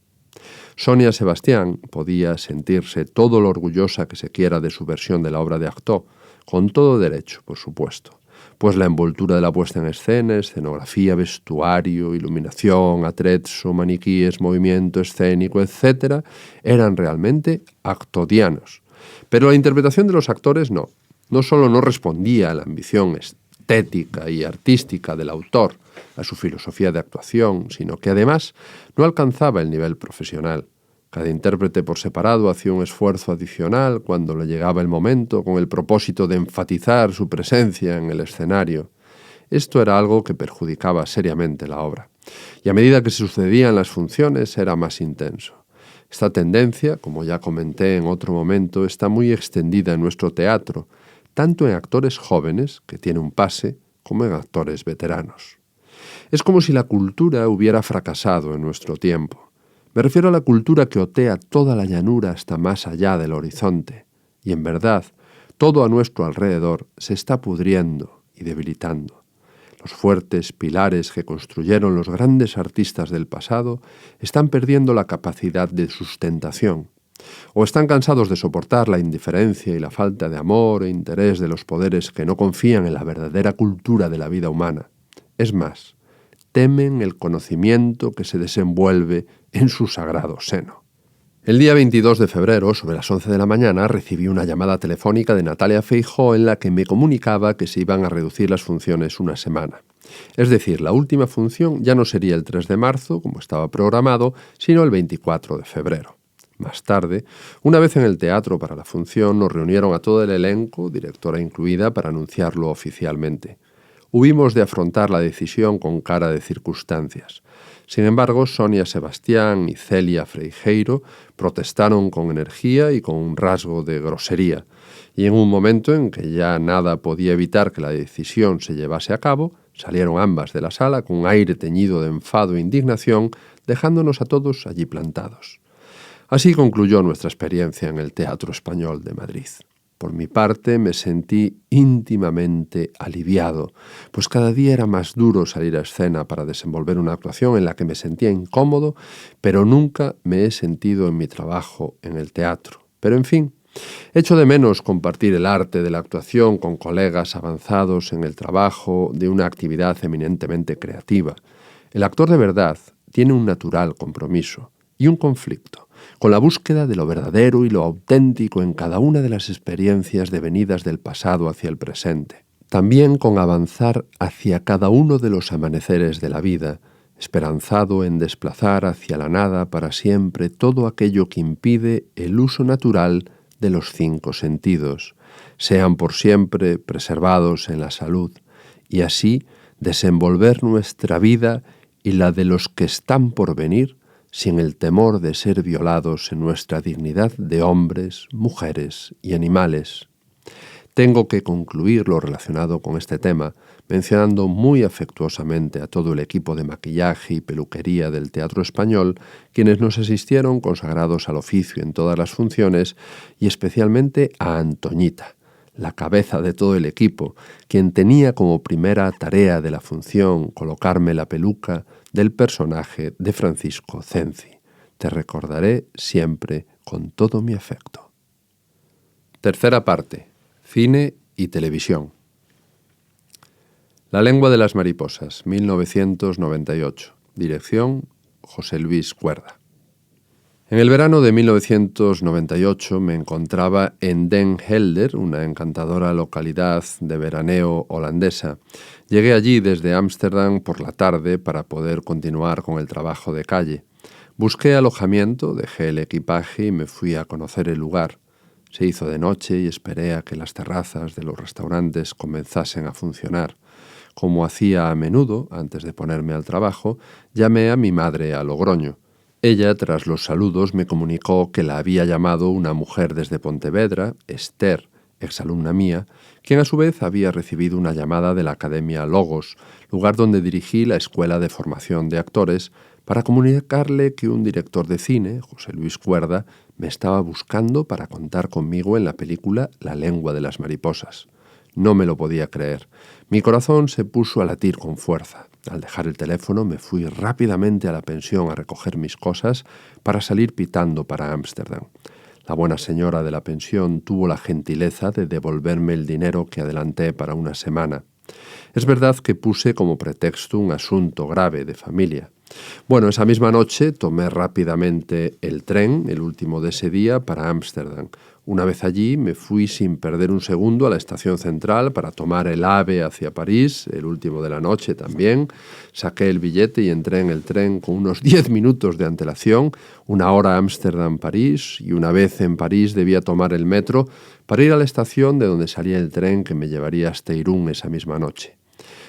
Sonia Sebastián podía sentirse todo lo orgullosa que se quiera de su versión de la obra de Artaud, con todo derecho, por supuesto, pues la envoltura de la puesta en escena, escenografía, vestuario, iluminación, atrezzo, maniquíes, movimiento escénico, etc., eran realmente artaudianos. Pero la interpretación de los actores no solo no respondía a la ambición estética y artística del autor, a su filosofía de actuación, sino que además no alcanzaba el nivel profesional. Cada intérprete por separado hacía un esfuerzo adicional cuando le llegaba el momento con el propósito de enfatizar su presencia en el escenario. Esto era algo que perjudicaba seriamente la obra, y a medida que se sucedían las funciones era más intenso. Esta tendencia, como ya comenté en otro momento, está muy extendida en nuestro teatro, tanto en actores jóvenes, que tienen un pase, como en actores veteranos. Es como si la cultura hubiera fracasado en nuestro tiempo. Me refiero a la cultura que otea toda la llanura hasta más allá del horizonte. Y en verdad, todo a nuestro alrededor se está pudriendo y debilitando. Los fuertes pilares que construyeron los grandes artistas del pasado están perdiendo la capacidad de sustentación, o están cansados de soportar la indiferencia y la falta de amor e interés de los poderes que no confían en la verdadera cultura de la vida humana. Es más, temen el conocimiento que se desenvuelve en su sagrado seno. El día 22 de febrero, sobre las 11 de la mañana, recibí una llamada telefónica de Natalia Feijóo en la que me comunicaba que se iban a reducir las funciones una semana. Es decir, la última función ya no sería el 3 de marzo, como estaba programado, sino el 24 de febrero. Más tarde, una vez en el teatro para la función, nos reunieron a todo el elenco, directora incluida, para anunciarlo oficialmente. Hubimos de afrontar la decisión con cara de circunstancias. Sin embargo, Sonia Sebastián y Celia Freijeiro protestaron con energía y con un rasgo de grosería, y en un momento en que ya nada podía evitar que la decisión se llevase a cabo, salieron ambas de la sala con un aire teñido de enfado e indignación, dejándonos a todos allí plantados. Así concluyó nuestra experiencia en el Teatro Español de Madrid. Por mi parte, me sentí íntimamente aliviado, pues cada día era más duro salir a escena para desenvolver una actuación en la que me sentía incómodo, pero nunca me he sentido en mi trabajo en el teatro. Pero en fin, echo de menos compartir el arte de la actuación con colegas avanzados en el trabajo de una actividad eminentemente creativa. El actor de verdad tiene un natural compromiso y un conflicto con la búsqueda de lo verdadero y lo auténtico en cada una de las experiencias devenidas del pasado hacia el presente. También con avanzar hacia cada uno de los amaneceres de la vida, esperanzado en desplazar hacia la nada para siempre todo aquello que impide el uso natural de los 5 sentidos, sean por siempre preservados en la salud, y así desenvolver nuestra vida y la de los que están por venir sin el temor de ser violados en nuestra dignidad de hombres, mujeres y animales. Tengo que concluir lo relacionado con este tema mencionando muy afectuosamente a todo el equipo de maquillaje y peluquería del Teatro Español, quienes nos asistieron consagrados al oficio en todas las funciones, y especialmente a Antoñita, la cabeza de todo el equipo, quien tenía como primera tarea de la función colocarme la peluca del personaje de Francisco Cenci. Te recordaré siempre con todo mi afecto. Tercera parte. Cine y televisión. La lengua de las mariposas, 1998. Dirección, José Luis Cuerda. En el verano de 1998 me encontraba en Den Helder, una encantadora localidad de veraneo holandesa. Llegué allí desde Ámsterdam por la tarde para poder continuar con el trabajo de calle. Busqué alojamiento, dejé el equipaje y me fui a conocer el lugar. Se hizo de noche y esperé a que las terrazas de los restaurantes comenzasen a funcionar. Como hacía a menudo, antes de ponerme al trabajo, llamé a mi madre a Logroño. Ella, tras los saludos, me comunicó que la había llamado una mujer desde Pontevedra, Esther, exalumna mía, quien a su vez había recibido una llamada de la Academia Logos, lugar donde dirigí la Escuela de Formación de Actores, para comunicarle que un director de cine, José Luis Cuerda, me estaba buscando para contar conmigo en la película La lengua de las mariposas. No me lo podía creer. Mi corazón se puso a latir con fuerza. Al dejar el teléfono me fui rápidamente a la pensión a recoger mis cosas para salir pitando para Ámsterdam. La buena señora de la pensión tuvo la gentileza de devolverme el dinero que adelanté para una semana. Es verdad que puse como pretexto un asunto grave de familia. Bueno, esa misma noche tomé rápidamente el tren, el último de ese día, para Ámsterdam. Una vez allí me fui sin perder un segundo a la estación central para tomar el AVE hacia París, el último de la noche también. Saqué el billete y entré en el tren con unos 10 minutos de antelación, 1 hora Ámsterdam-París, y una vez en París debía tomar el metro para ir a la estación de donde salía el tren que me llevaría hasta Irún esa misma noche.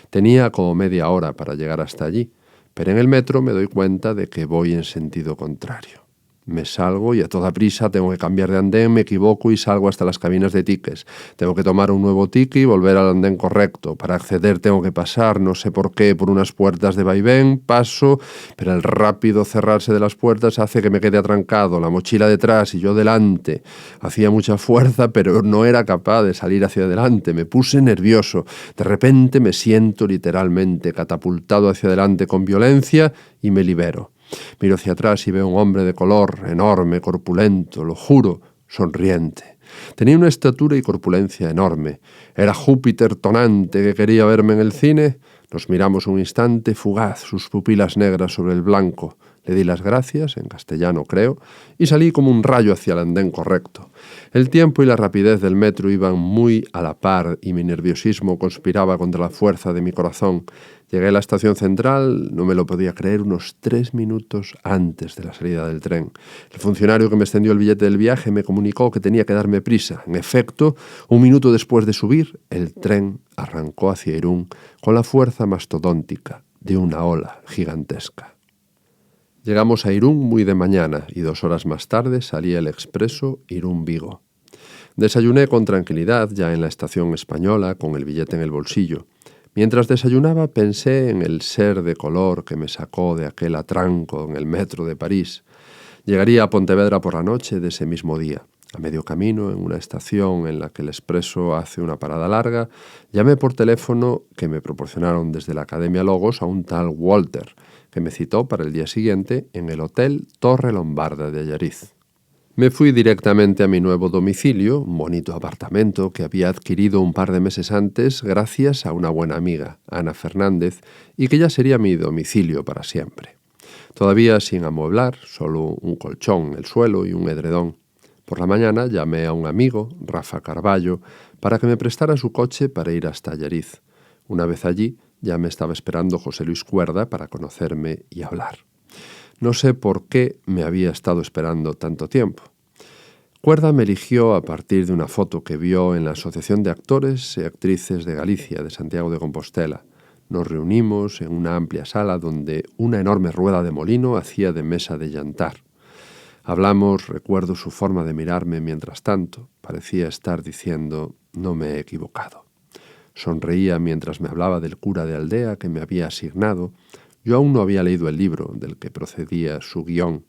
Tenía como media hora para llegar hasta allí, pero en el metro me doy cuenta de que voy en sentido contrario. Me salgo y a toda prisa tengo que cambiar de andén, me equivoco y salgo hasta las cabinas de tickets. Tengo que tomar un nuevo ticket y volver al andén correcto. Para acceder tengo que pasar, no sé por qué, por unas puertas de vaivén, paso, pero el rápido cerrarse de las puertas hace que me quede atrancado, la mochila detrás y yo delante. Hacía mucha fuerza, pero no era capaz de salir hacia adelante. Me puse nervioso. De repente me siento literalmente catapultado hacia adelante con violencia y me libero. Miro hacia atrás y veo un hombre de color, enorme, corpulento, lo juro, sonriente. Tenía una estatura y corpulencia enorme. ¿Era Júpiter tonante que quería verme en el cine? Nos miramos un instante fugaz, sus pupilas negras sobre el blanco. Le di las gracias, en castellano creo, y salí como un rayo hacia el andén correcto. El tiempo y la rapidez del metro iban muy a la par y mi nerviosismo conspiraba contra la fuerza de mi corazón. Llegué a la estación central, no me lo podía creer, unos 3 minutos antes de la salida del tren. El funcionario que me extendió el billete del viaje me comunicó que tenía que darme prisa. En efecto, 1 minuto después de subir, el tren arrancó hacia Irún con la fuerza mastodóntica de una ola gigantesca. Llegamos a Irún muy de mañana y 2 horas más tarde salía el expreso Irún-Vigo. Desayuné con tranquilidad ya en la estación española con el billete en el bolsillo. Mientras desayunaba pensé en el ser de color que me sacó de aquel atranco en el metro de París. Llegaría a Pontevedra por la noche de ese mismo día. A medio camino, en una estación en la que el expreso hace una parada larga, llamé por teléfono que me proporcionaron desde la Academia Logos a un tal Walter, que me citó para el día siguiente en el Hotel Torre Lombarda de Allariz. Me fui directamente a mi nuevo domicilio, un bonito apartamento que había adquirido un par de meses antes gracias a una buena amiga, Ana Fernández, y que ya sería mi domicilio para siempre. Todavía sin amueblar, solo un colchón en el suelo y un edredón. Por la mañana llamé a un amigo, Rafa Carballo, para que me prestara su coche para ir hasta Allariz. Una vez allí, ya me estaba esperando José Luis Cuerda para conocerme y hablar. No sé por qué me había estado esperando tanto tiempo. Cuerda me eligió a partir de una foto que vio en la Asociación de Actores y Actrices de Galicia de Santiago de Compostela. Nos reunimos en una amplia sala donde una enorme rueda de molino hacía de mesa de jantar. Hablamos, recuerdo su forma de mirarme mientras tanto. Parecía estar diciendo, no me he equivocado. Sonreía mientras me hablaba del cura de aldea que me había asignado. Yo aún no había leído el libro del que procedía su guión.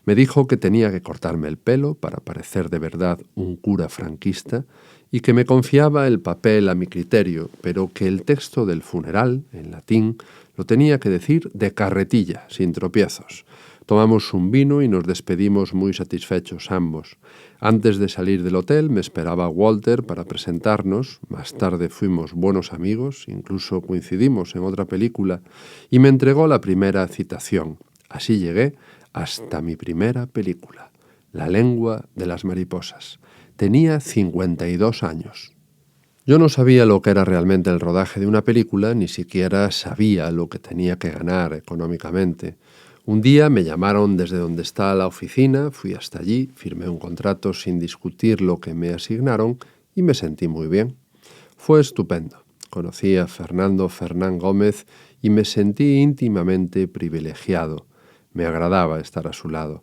Me dijo que tenía que cortarme el pelo para parecer de verdad un cura franquista y que me confiaba el papel a mi criterio, pero que el texto del funeral, en latín, lo tenía que decir de carretilla, sin tropiezos. Tomamos un vino y nos despedimos muy satisfechos ambos. Antes de salir del hotel me esperaba Walter para presentarnos. Más tarde fuimos buenos amigos, incluso coincidimos en otra película, y me entregó la primera citación. Así llegué hasta mi primera película, La lengua de las mariposas. Tenía 52 años. Yo no sabía lo que era realmente el rodaje de una película, ni siquiera sabía lo que tenía que ganar económicamente. Un día me llamaron desde donde está la oficina, fui hasta allí, firmé un contrato sin discutir lo que me asignaron y me sentí muy bien. Fue estupendo. Conocí a Fernando Fernán Gómez y me sentí íntimamente privilegiado. Me agradaba estar a su lado.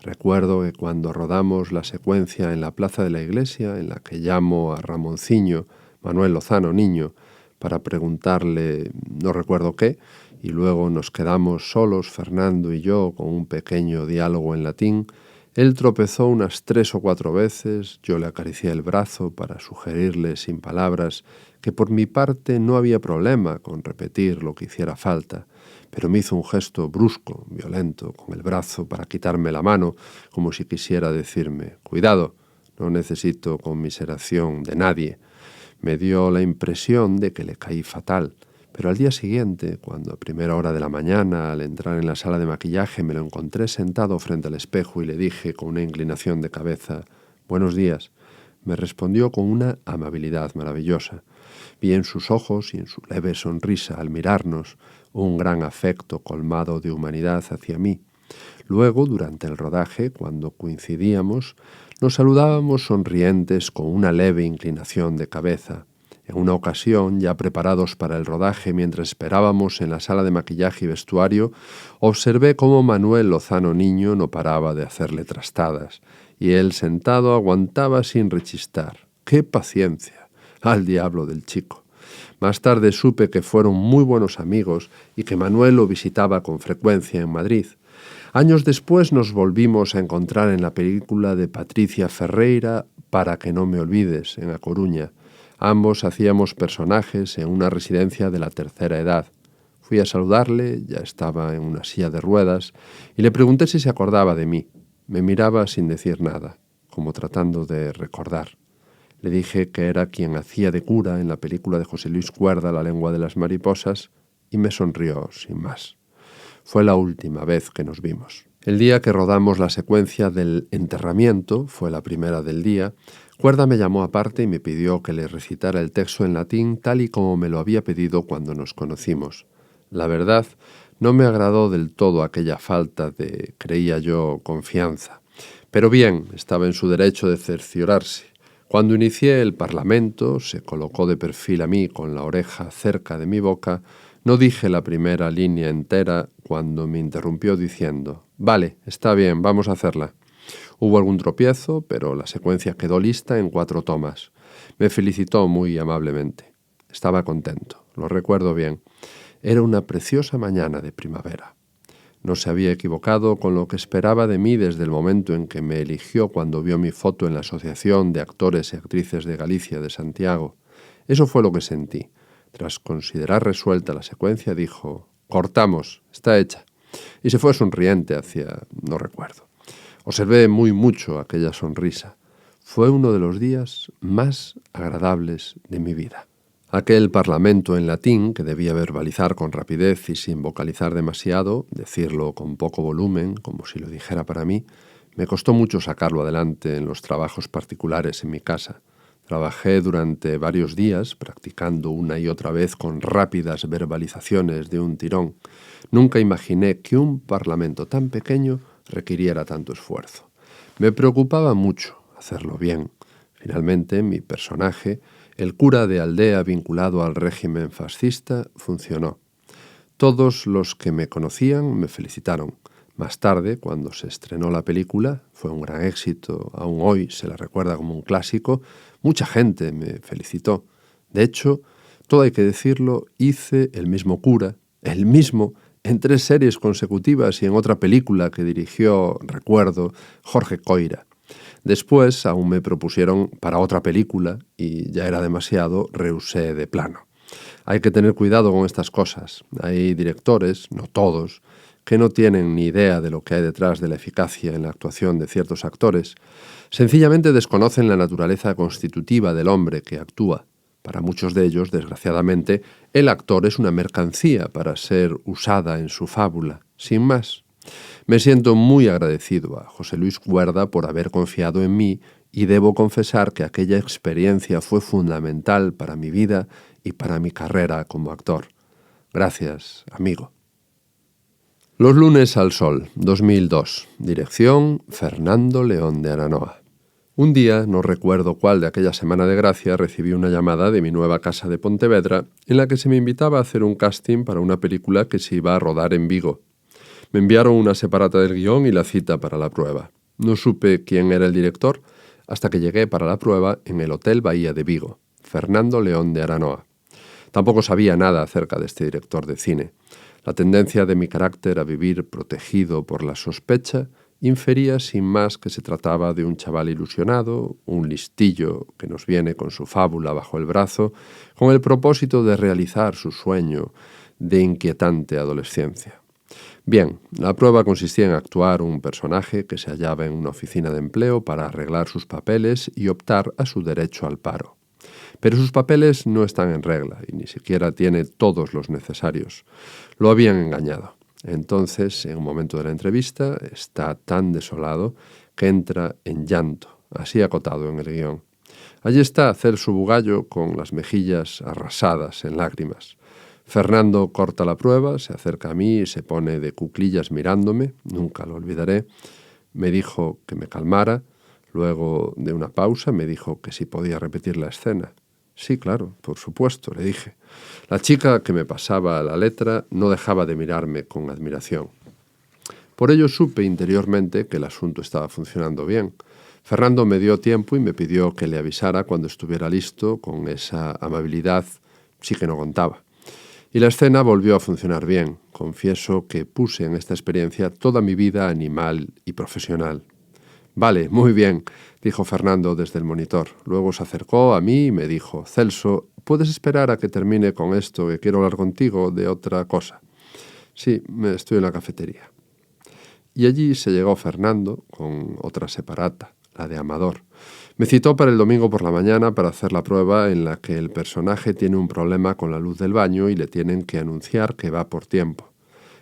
Recuerdo que cuando rodamos la secuencia en la plaza de la iglesia, en la que llamo a Ramonciño, Manuel Lozano Niño, para preguntarle no recuerdo qué, y luego nos quedamos solos, Fernando y yo, con un pequeño diálogo en latín, él tropezó unas 3 o 4 veces, yo le acaricié el brazo para sugerirle sin palabras que por mi parte no había problema con repetir lo que hiciera falta, pero me hizo un gesto brusco, violento, con el brazo para quitarme la mano, como si quisiera decirme, «Cuidado, no necesito conmiseración de nadie». Me dio la impresión de que le caí fatal, pero al día siguiente, cuando a primera hora de la mañana, al entrar en la sala de maquillaje, me lo encontré sentado frente al espejo y le dije con una inclinación de cabeza, «Buenos días», me respondió con una amabilidad maravillosa. Vi en sus ojos y en su leve sonrisa al mirarnos un gran afecto colmado de humanidad hacia mí. Luego, durante el rodaje, cuando coincidíamos, nos saludábamos sonrientes con una leve inclinación de cabeza. En una ocasión, ya preparados para el rodaje, mientras esperábamos en la sala de maquillaje y vestuario, observé cómo Manuel Lozano Niño no paraba de hacerle trastadas, y él sentado aguantaba sin rechistar. ¡Qué paciencia! Al diablo del chico. Más tarde supe que fueron muy buenos amigos y que Manuel lo visitaba con frecuencia en Madrid. Años después nos volvimos a encontrar en la película de Patricia Ferreira, Para que no me olvides, en A Coruña. Ambos hacíamos personajes en una residencia de la tercera edad. Fui a saludarle, ya estaba en una silla de ruedas, y le pregunté si se acordaba de mí. Me miraba sin decir nada, como tratando de recordar. Le dije que era quien hacía de cura en la película de José Luis Cuerda, La lengua de las mariposas, y me sonrió sin más. Fue la última vez que nos vimos. El día que rodamos la secuencia del enterramiento, fue la primera del día, Cuerda me llamó aparte y me pidió que le recitara el texto en latín tal y como me lo había pedido cuando nos conocimos. La verdad, no me agradó del todo aquella falta de, creía yo, confianza. Pero bien, estaba en su derecho de cerciorarse. Cuando inicié el parlamento, se colocó de perfil a mí con la oreja cerca de mi boca. No dije la primera línea entera cuando me interrumpió diciendo, «Vale, está bien, vamos a hacerla». Hubo algún tropiezo, pero la secuencia quedó lista en 4 tomas. Me felicitó muy amablemente. Estaba contento, lo recuerdo bien. Era una preciosa mañana de primavera. No se había equivocado con lo que esperaba de mí desde el momento en que me eligió cuando vio mi foto en la Asociación de Actores y Actrices de Galicia de Santiago. Eso fue lo que sentí. Tras considerar resuelta la secuencia, dijo, «Cortamos, está hecha». Y se fue sonriente hacia... no recuerdo. Observé muy mucho aquella sonrisa. Fue uno de los días más agradables de mi vida. Aquel parlamento en latín, que debía verbalizar con rapidez y sin vocalizar demasiado, decirlo con poco volumen, como si lo dijera para mí, me costó mucho sacarlo adelante en los trabajos particulares en mi casa. Trabajé durante varios días, practicando una y otra vez con rápidas verbalizaciones de un tirón. Nunca imaginé que un parlamento tan pequeño requiriera tanto esfuerzo. Me preocupaba mucho hacerlo bien. Finalmente, mi personaje, el cura de aldea vinculado al régimen fascista, funcionó. Todos los que me conocían me felicitaron. Más tarde, cuando se estrenó la película, fue un gran éxito, aún hoy se la recuerda como un clásico, mucha gente me felicitó. De hecho, todo hay que decirlo, hice el mismo cura, el mismo, en 3 series consecutivas y en otra película que dirigió, recuerdo, Jorge Coira. Después aún me propusieron para otra película y ya era demasiado, rehusé de plano. Hay que tener cuidado con estas cosas. Hay directores, no todos, que no tienen ni idea de lo que hay detrás de la eficacia en la actuación de ciertos actores. Sencillamente desconocen la naturaleza constitutiva del hombre que actúa. Para muchos de ellos, desgraciadamente, el actor es una mercancía para ser usada en su fábula, sin más. Me siento muy agradecido a José Luis Cuerda por haber confiado en mí y debo confesar que aquella experiencia fue fundamental para mi vida y para mi carrera como actor. Gracias, amigo. Los lunes al sol, 2002. Dirección, Fernando León de Aranoa. Un día, no recuerdo cuál de aquella semana de gracia, recibí una llamada de mi nueva casa de Pontevedra en la que se me invitaba a hacer un casting para una película que se iba a rodar en Vigo. Me enviaron una separata del guión y la cita para la prueba. No supe quién era el director hasta que llegué para la prueba en el Hotel Bahía de Vigo, Fernando León de Aranoa. Tampoco sabía nada acerca de este director de cine. La tendencia de mi carácter a vivir protegido por la sospecha infería sin más que se trataba de un chaval ilusionado, un listillo que nos viene con su fábula bajo el brazo, con el propósito de realizar su sueño de inquietante adolescencia. Bien, la prueba consistía en actuar un personaje que se hallaba en una oficina de empleo para arreglar sus papeles y optar a su derecho al paro. Pero sus papeles no están en regla y ni siquiera tiene todos los necesarios. Lo habían engañado. Entonces, en un momento de la entrevista, está tan desolado que entra en llanto, así acotado en el guión. Allí está Celso Bugallo con las mejillas arrasadas en lágrimas. Fernando corta la prueba, se acerca a mí y se pone de cuclillas mirándome, nunca lo olvidaré. Me dijo que me calmara, luego de una pausa me dijo que si podía repetir la escena. Sí, claro, por supuesto, le dije. La chica que me pasaba la letra no dejaba de mirarme con admiración. Por ello supe interiormente que el asunto estaba funcionando bien. Fernando me dio tiempo y me pidió que le avisara cuando estuviera listo. Con esa amabilidad sí que no contaba. Y la escena volvió a funcionar bien. Confieso que puse en esta experiencia toda mi vida animal y profesional. Vale, muy bien, dijo Fernando desde el monitor. Luego se acercó a mí y me dijo: Celso, ¿puedes esperar a que termine con esto, que quiero hablar contigo de otra cosa? Sí, estoy en la cafetería. Y allí se llegó Fernando con otra separata, la de Amador. Me citó para el domingo por la mañana para hacer la prueba en la que el personaje tiene un problema con la luz del baño y le tienen que anunciar que va por tiempo.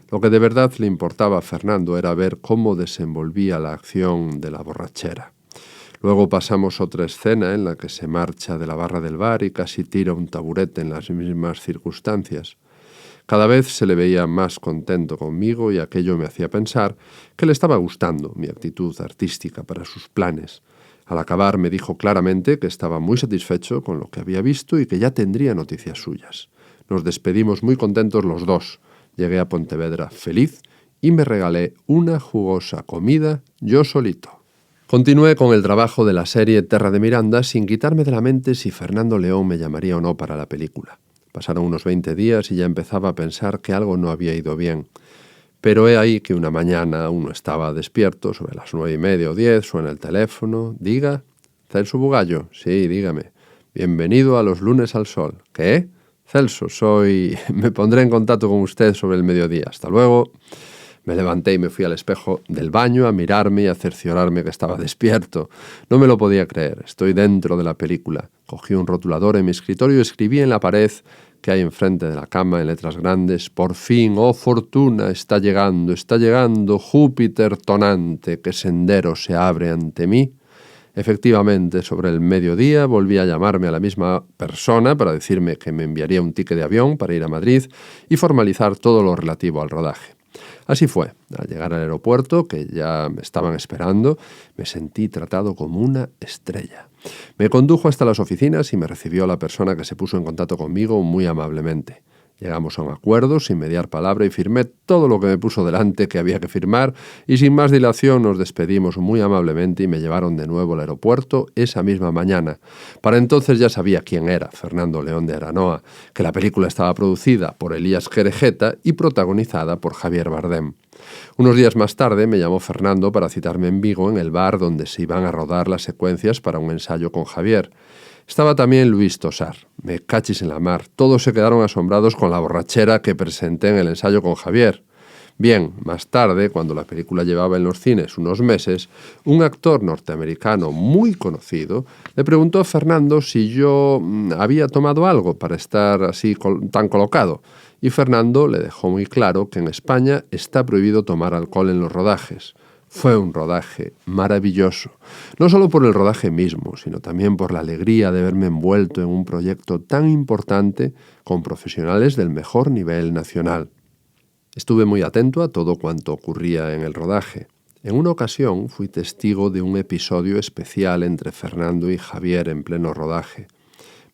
Lo que de verdad le importaba a Fernando era ver cómo desenvolvía la acción de la borrachera. Luego pasamos otra escena en la que se marcha de la barra del bar y casi tira un taburete en las mismas circunstancias. Cada vez se le veía más contento conmigo y aquello me hacía pensar que le estaba gustando mi actitud artística para sus planes. Al acabar me dijo claramente que estaba muy satisfecho con lo que había visto y que ya tendría noticias suyas. Nos despedimos muy contentos los dos. Llegué a Pontevedra feliz y me regalé una jugosa comida yo solito. Continué con el trabajo de la serie Terra de Miranda sin quitarme de la mente si Fernando León me llamaría o no para la película. Pasaron unos 20 días y ya empezaba a pensar que algo no había ido bien. Pero he ahí que una mañana uno estaba despierto, sobre las 9:30 o 10, suena el teléfono. Diga, Celso Bugallo. Sí, dígame. Bienvenido a los lunes al sol. ¿Qué? Celso, soy... Me pondré en contacto con usted sobre el mediodía. Hasta luego. Me levanté y me fui al espejo del baño a mirarme y a cerciorarme que estaba despierto. No me lo podía creer. Estoy dentro de la película. Cogí un rotulador en mi escritorio y escribí en la pared que hay enfrente de la cama en letras grandes: por fin, oh fortuna, está llegando, Júpiter tonante, qué sendero se abre ante mí. Efectivamente, sobre el mediodía volví a llamarme a la misma persona para decirme que me enviaría un ticket de avión para ir a Madrid y formalizar todo lo relativo al rodaje. Así fue. Al llegar al aeropuerto, que ya me estaban esperando, me sentí tratado como una estrella. Me condujo hasta las oficinas y me recibió la persona que se puso en contacto conmigo muy amablemente. Llegamos a un acuerdo sin mediar palabra y firmé todo lo que me puso delante que había que firmar, y sin más dilación nos despedimos muy amablemente y me llevaron de nuevo al aeropuerto esa misma mañana. Para entonces ya sabía quién era Fernando León de Aranoa, que la película estaba producida por Elías Jerejeta y protagonizada por Javier Bardem. Unos días más tarde me llamó Fernando para citarme en Vigo, en el bar donde se iban a rodar las secuencias para un ensayo con Javier. Estaba también Luis Tosar. Me cachis en la mar. Todos se quedaron asombrados con la borrachera que presenté en el ensayo con Javier. Bien, más tarde, cuando la película llevaba en los cines unos meses, un actor norteamericano muy conocido le preguntó a Fernando si yo había tomado algo para estar así tan colocado. Y Fernando le dejó muy claro que en España está prohibido tomar alcohol en los rodajes. Fue un rodaje maravilloso, no solo por el rodaje mismo, sino también por la alegría de verme envuelto en un proyecto tan importante con profesionales del mejor nivel nacional. Estuve muy atento a todo cuanto ocurría en el rodaje. En una ocasión fui testigo de un episodio especial entre Fernando y Javier en pleno rodaje.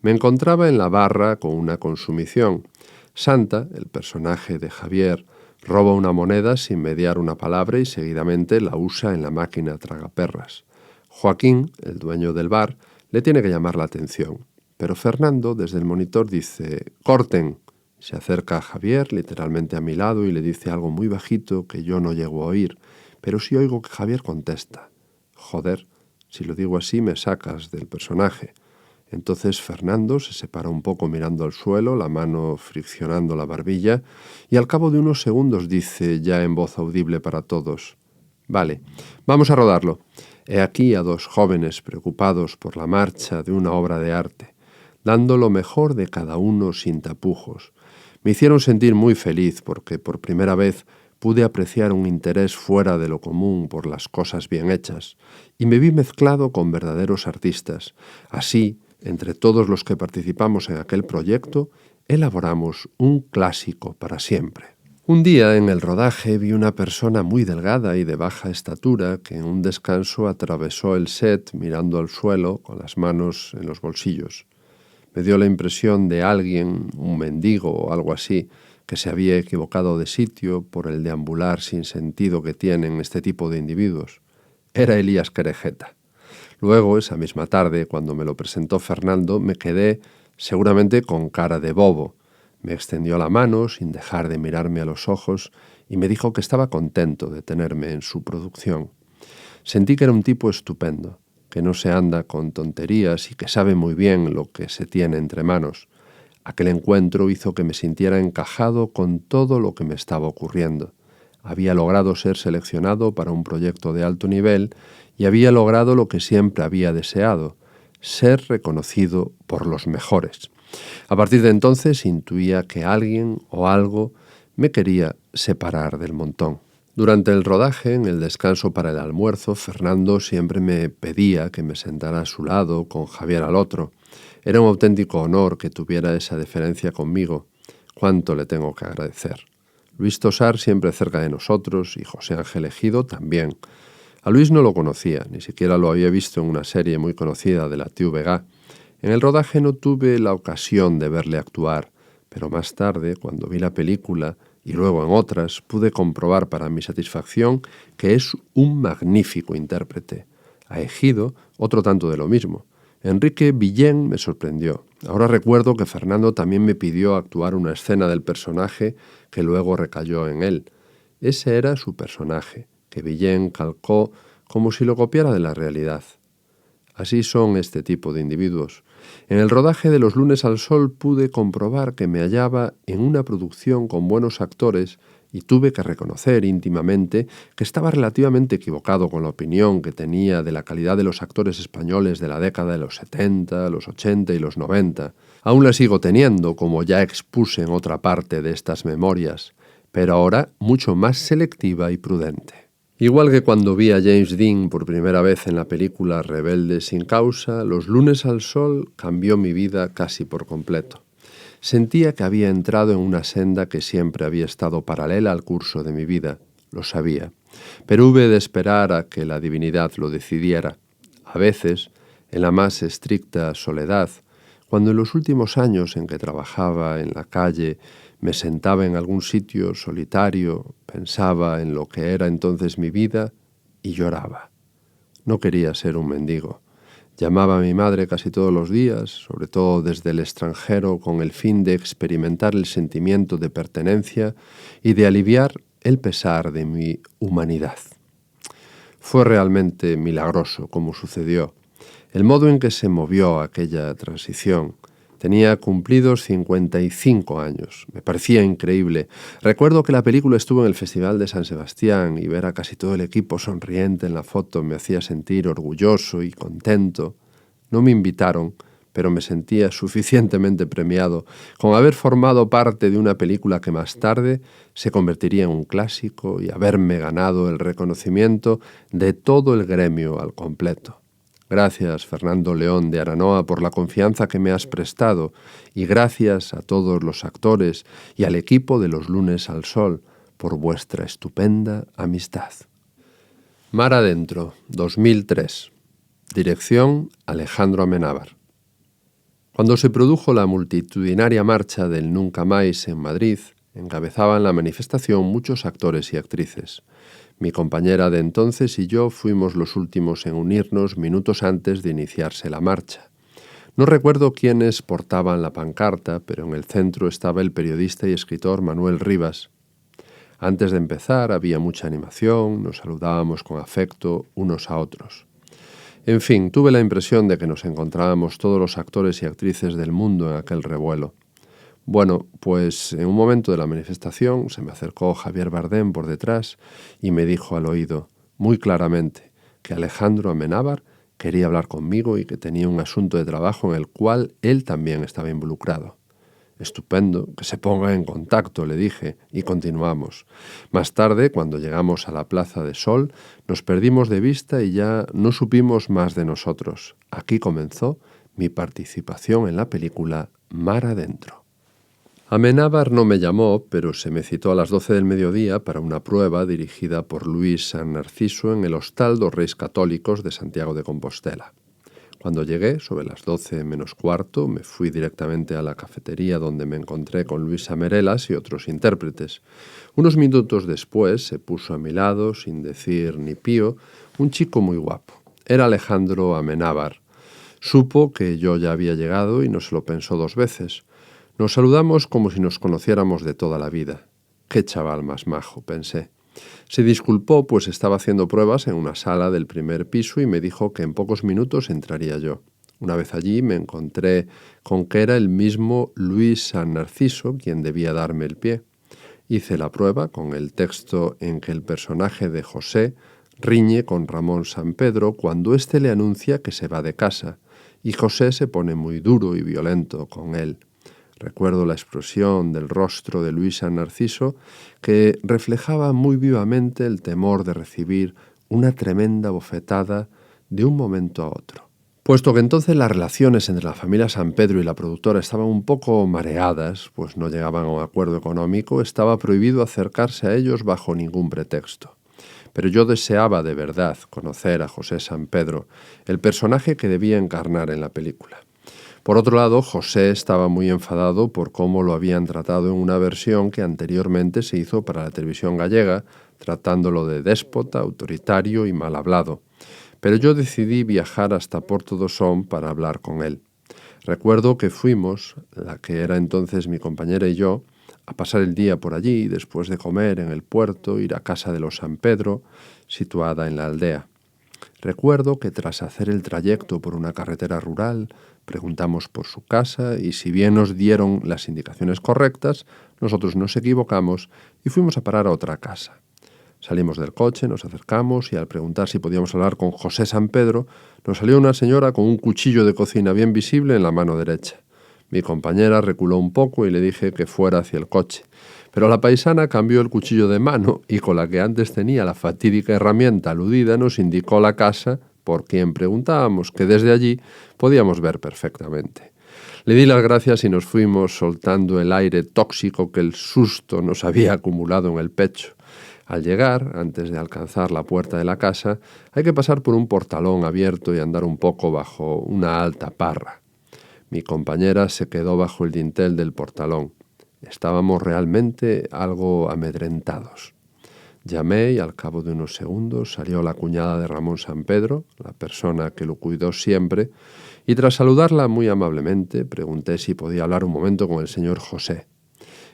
Me encontraba en la barra con una consumición. Santa, el personaje de Javier, roba una moneda sin mediar una palabra y seguidamente la usa en la máquina tragaperras. Joaquín, el dueño del bar, le tiene que llamar la atención, pero Fernando desde el monitor dice «¡Corten!». Se acerca a Javier, literalmente a mi lado, y le dice algo muy bajito que yo no llego a oír, pero sí oigo que Javier contesta «Joder, si lo digo así me sacas del personaje». Entonces Fernando se separa un poco mirando al suelo, la mano friccionando la barbilla, y al cabo de unos segundos dice, ya en voz audible para todos, «Vale, vamos a rodarlo. He aquí a dos jóvenes preocupados por la marcha de una obra de arte, dando lo mejor de cada uno sin tapujos. Me hicieron sentir muy feliz porque por primera vez pude apreciar un interés fuera de lo común por las cosas bien hechas, y me vi mezclado con verdaderos artistas. Así, entre todos los que participamos en aquel proyecto, elaboramos un clásico para siempre». Un día en el rodaje vi una persona muy delgada y de baja estatura que en un descanso atravesó el set mirando al suelo con las manos en los bolsillos. Me dio la impresión de alguien, un mendigo o algo así, que se había equivocado de sitio por el deambular sin sentido que tienen este tipo de individuos. Era Elías Querejeta. Luego, esa misma tarde, cuando me lo presentó Fernando, me quedé seguramente con cara de bobo. Me extendió la mano sin dejar de mirarme a los ojos y me dijo que estaba contento de tenerme en su producción. Sentí que era un tipo estupendo, que no se anda con tonterías y que sabe muy bien lo que se tiene entre manos. Aquel encuentro hizo que me sintiera encajado con todo lo que me estaba ocurriendo. Había logrado ser seleccionado para un proyecto de alto nivel y había logrado lo que siempre había deseado, ser reconocido por los mejores. A partir de entonces intuía que alguien o algo me quería separar del montón. Durante el rodaje, en el descanso para el almuerzo, Fernando siempre me pedía que me sentara a su lado, con Javier al otro. Era un auténtico honor que tuviera esa deferencia conmigo. Cuánto le tengo que agradecer. Luis Tosar siempre cerca de nosotros y José Ángel Ejido también. A Luis no lo conocía, ni siquiera lo había visto en una serie muy conocida de la TVG. En el rodaje no tuve la ocasión de verle actuar, pero más tarde, cuando vi la película y luego en otras, pude comprobar para mi satisfacción que es un magnífico intérprete. A Ejido, otro tanto de lo mismo. Enrique Villén me sorprendió. Ahora recuerdo que Fernando también me pidió actuar una escena del personaje que luego recayó en él. Ese era su personaje, que Villén calcó como si lo copiara de la realidad. Así son este tipo de individuos. En el rodaje de Los lunes al sol pude comprobar que me hallaba en una producción con buenos actores y tuve que reconocer íntimamente que estaba relativamente equivocado con la opinión que tenía de la calidad de los actores españoles de la década de los 70, los 80 y los 90. Aún la sigo teniendo, como ya expuse en otra parte de estas memorias, pero ahora mucho más selectiva y prudente. Igual que cuando vi a James Dean por primera vez en la película Rebelde sin causa, Los lunes al sol cambió mi vida casi por completo. Sentía que había entrado en una senda que siempre había estado paralela al curso de mi vida. Lo sabía. Pero hube de esperar a que la divinidad lo decidiera. A veces, en la más estricta soledad, cuando en los últimos años en que trabajaba en la calle me sentaba en algún sitio solitario, pensaba en lo que era entonces mi vida y lloraba. No quería ser un mendigo. Llamaba a mi madre casi todos los días, sobre todo desde el extranjero, con el fin de experimentar el sentimiento de pertenencia y de aliviar el pesar de mi humanidad. Fue realmente milagroso como sucedió. El modo en que se movió aquella transición. Tenía cumplidos 55 años. Me parecía increíble. Recuerdo que la película estuvo en el Festival de San Sebastián y ver a casi todo el equipo sonriente en la foto me hacía sentir orgulloso y contento. No me invitaron, pero me sentía suficientemente premiado con haber formado parte de una película que más tarde se convertiría en un clásico y haberme ganado el reconocimiento de todo el gremio al completo. Gracias, Fernando León de Aranoa, por la confianza que me has prestado y gracias a todos los actores y al equipo de Los lunes al sol por vuestra estupenda amistad. Mar adentro, 2003. Dirección Alejandro Amenábar. Cuando se produjo la multitudinaria marcha del Nunca Máis en Madrid, encabezaban la manifestación muchos actores y actrices. Mi compañera de entonces y yo fuimos los últimos en unirnos minutos antes de iniciarse la marcha. No recuerdo quiénes portaban la pancarta, pero en el centro estaba el periodista y escritor Manuel Rivas. Antes de empezar había mucha animación, nos saludábamos con afecto unos a otros. En fin, tuve la impresión de que nos encontrábamos todos los actores y actrices del mundo en aquel revuelo. Bueno, pues en un momento de la manifestación se me acercó Javier Bardem por detrás y me dijo al oído, muy claramente, que Alejandro Amenábar quería hablar conmigo y que tenía un asunto de trabajo en el cual él también estaba involucrado. Estupendo, que se ponga en contacto, le dije, y continuamos. Más tarde, cuando llegamos a la Plaza de Sol, nos perdimos de vista y ya no supimos más de nosotros. Aquí comenzó mi participación en la película Mar adentro. Amenábar no me llamó, pero se me citó a las 12 del mediodía para una prueba dirigida por Luis San Narciso en el Hostal dos Reis Católicos de Santiago de Compostela. Cuando llegué, sobre las 12 menos cuarto, me fui directamente a la cafetería donde me encontré con Luisa Merelas y otros intérpretes. Unos minutos después se puso a mi lado, sin decir ni pío, un chico muy guapo. Era Alejandro Amenábar. Supo que yo ya había llegado y no se lo pensó dos veces. Nos saludamos como si nos conociéramos de toda la vida. ¡Qué chaval más majo!, pensé. Se disculpó, pues estaba haciendo pruebas en una sala del primer piso y me dijo que en pocos minutos entraría yo. Una vez allí me encontré con que era el mismo Luis San Narciso quien debía darme el pie. Hice la prueba con el texto en que el personaje de José riñe con Ramón San Pedro cuando éste le anuncia que se va de casa, y José se pone muy duro y violento con él. Recuerdo la expresión del rostro de Luis San Narciso que reflejaba muy vivamente el temor de recibir una tremenda bofetada de un momento a otro. Puesto que entonces las relaciones entre la familia San Pedro y la productora estaban un poco mareadas, pues no llegaban a un acuerdo económico, estaba prohibido acercarse a ellos bajo ningún pretexto. Pero yo deseaba de verdad conocer a José San Pedro, el personaje que debía encarnar en la película. Por otro lado, José estaba muy enfadado por cómo lo habían tratado en una versión que anteriormente se hizo para la televisión gallega, tratándolo de déspota, autoritario y mal hablado. Pero yo decidí viajar hasta Porto do Son para hablar con él. Recuerdo que fuimos, la que era entonces mi compañera y yo, a pasar el día por allí y después de comer en el puerto, ir a casa de los San Pedro, situada en la aldea. Recuerdo que tras hacer el trayecto por una carretera rural, preguntamos por su casa y si bien nos dieron las indicaciones correctas, nosotros nos equivocamos y fuimos a parar a otra casa. Salimos del coche, nos acercamos y al preguntar si podíamos hablar con José San Pedro, nos salió una señora con un cuchillo de cocina bien visible en la mano derecha. Mi compañera reculó un poco y le dije que fuera hacia el coche. Pero la paisana cambió el cuchillo de mano y con la que antes tenía la fatídica herramienta aludida nos indicó la casa por quien preguntábamos, que desde allí podíamos ver perfectamente. Le di las gracias y nos fuimos soltando el aire tóxico que el susto nos había acumulado en el pecho. Al llegar, antes de alcanzar la puerta de la casa, hay que pasar por un portalón abierto y andar un poco bajo una alta parra. Mi compañera se quedó bajo el dintel del portalón. Estábamos realmente algo amedrentados. Llamé y al cabo de unos segundos salió la cuñada de Ramón San Pedro, la persona que lo cuidó siempre, y tras saludarla muy amablemente pregunté si podía hablar un momento con el señor José.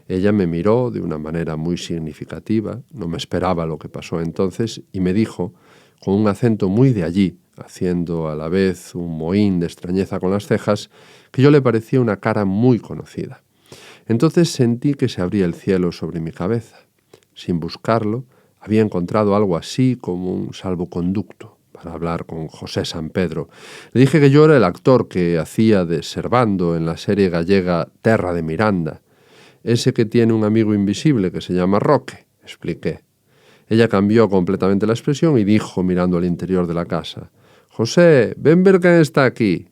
Ella me miró de una manera muy significativa, no me esperaba lo que pasó entonces, y me dijo, con un acento muy de allí, haciendo a la vez un mohín de extrañeza con las cejas, que yo le parecía una cara muy conocida. Entonces sentí que se abría el cielo sobre mi cabeza. Sin buscarlo, había encontrado algo así como un salvoconducto para hablar con José San Pedro. Le dije que yo era el actor que hacía de Servando en la serie gallega Terra de Miranda, ese que tiene un amigo invisible que se llama Roque, expliqué. Ella cambió completamente la expresión y dijo, mirando al interior de la casa, «José, ven ver quen está aquí».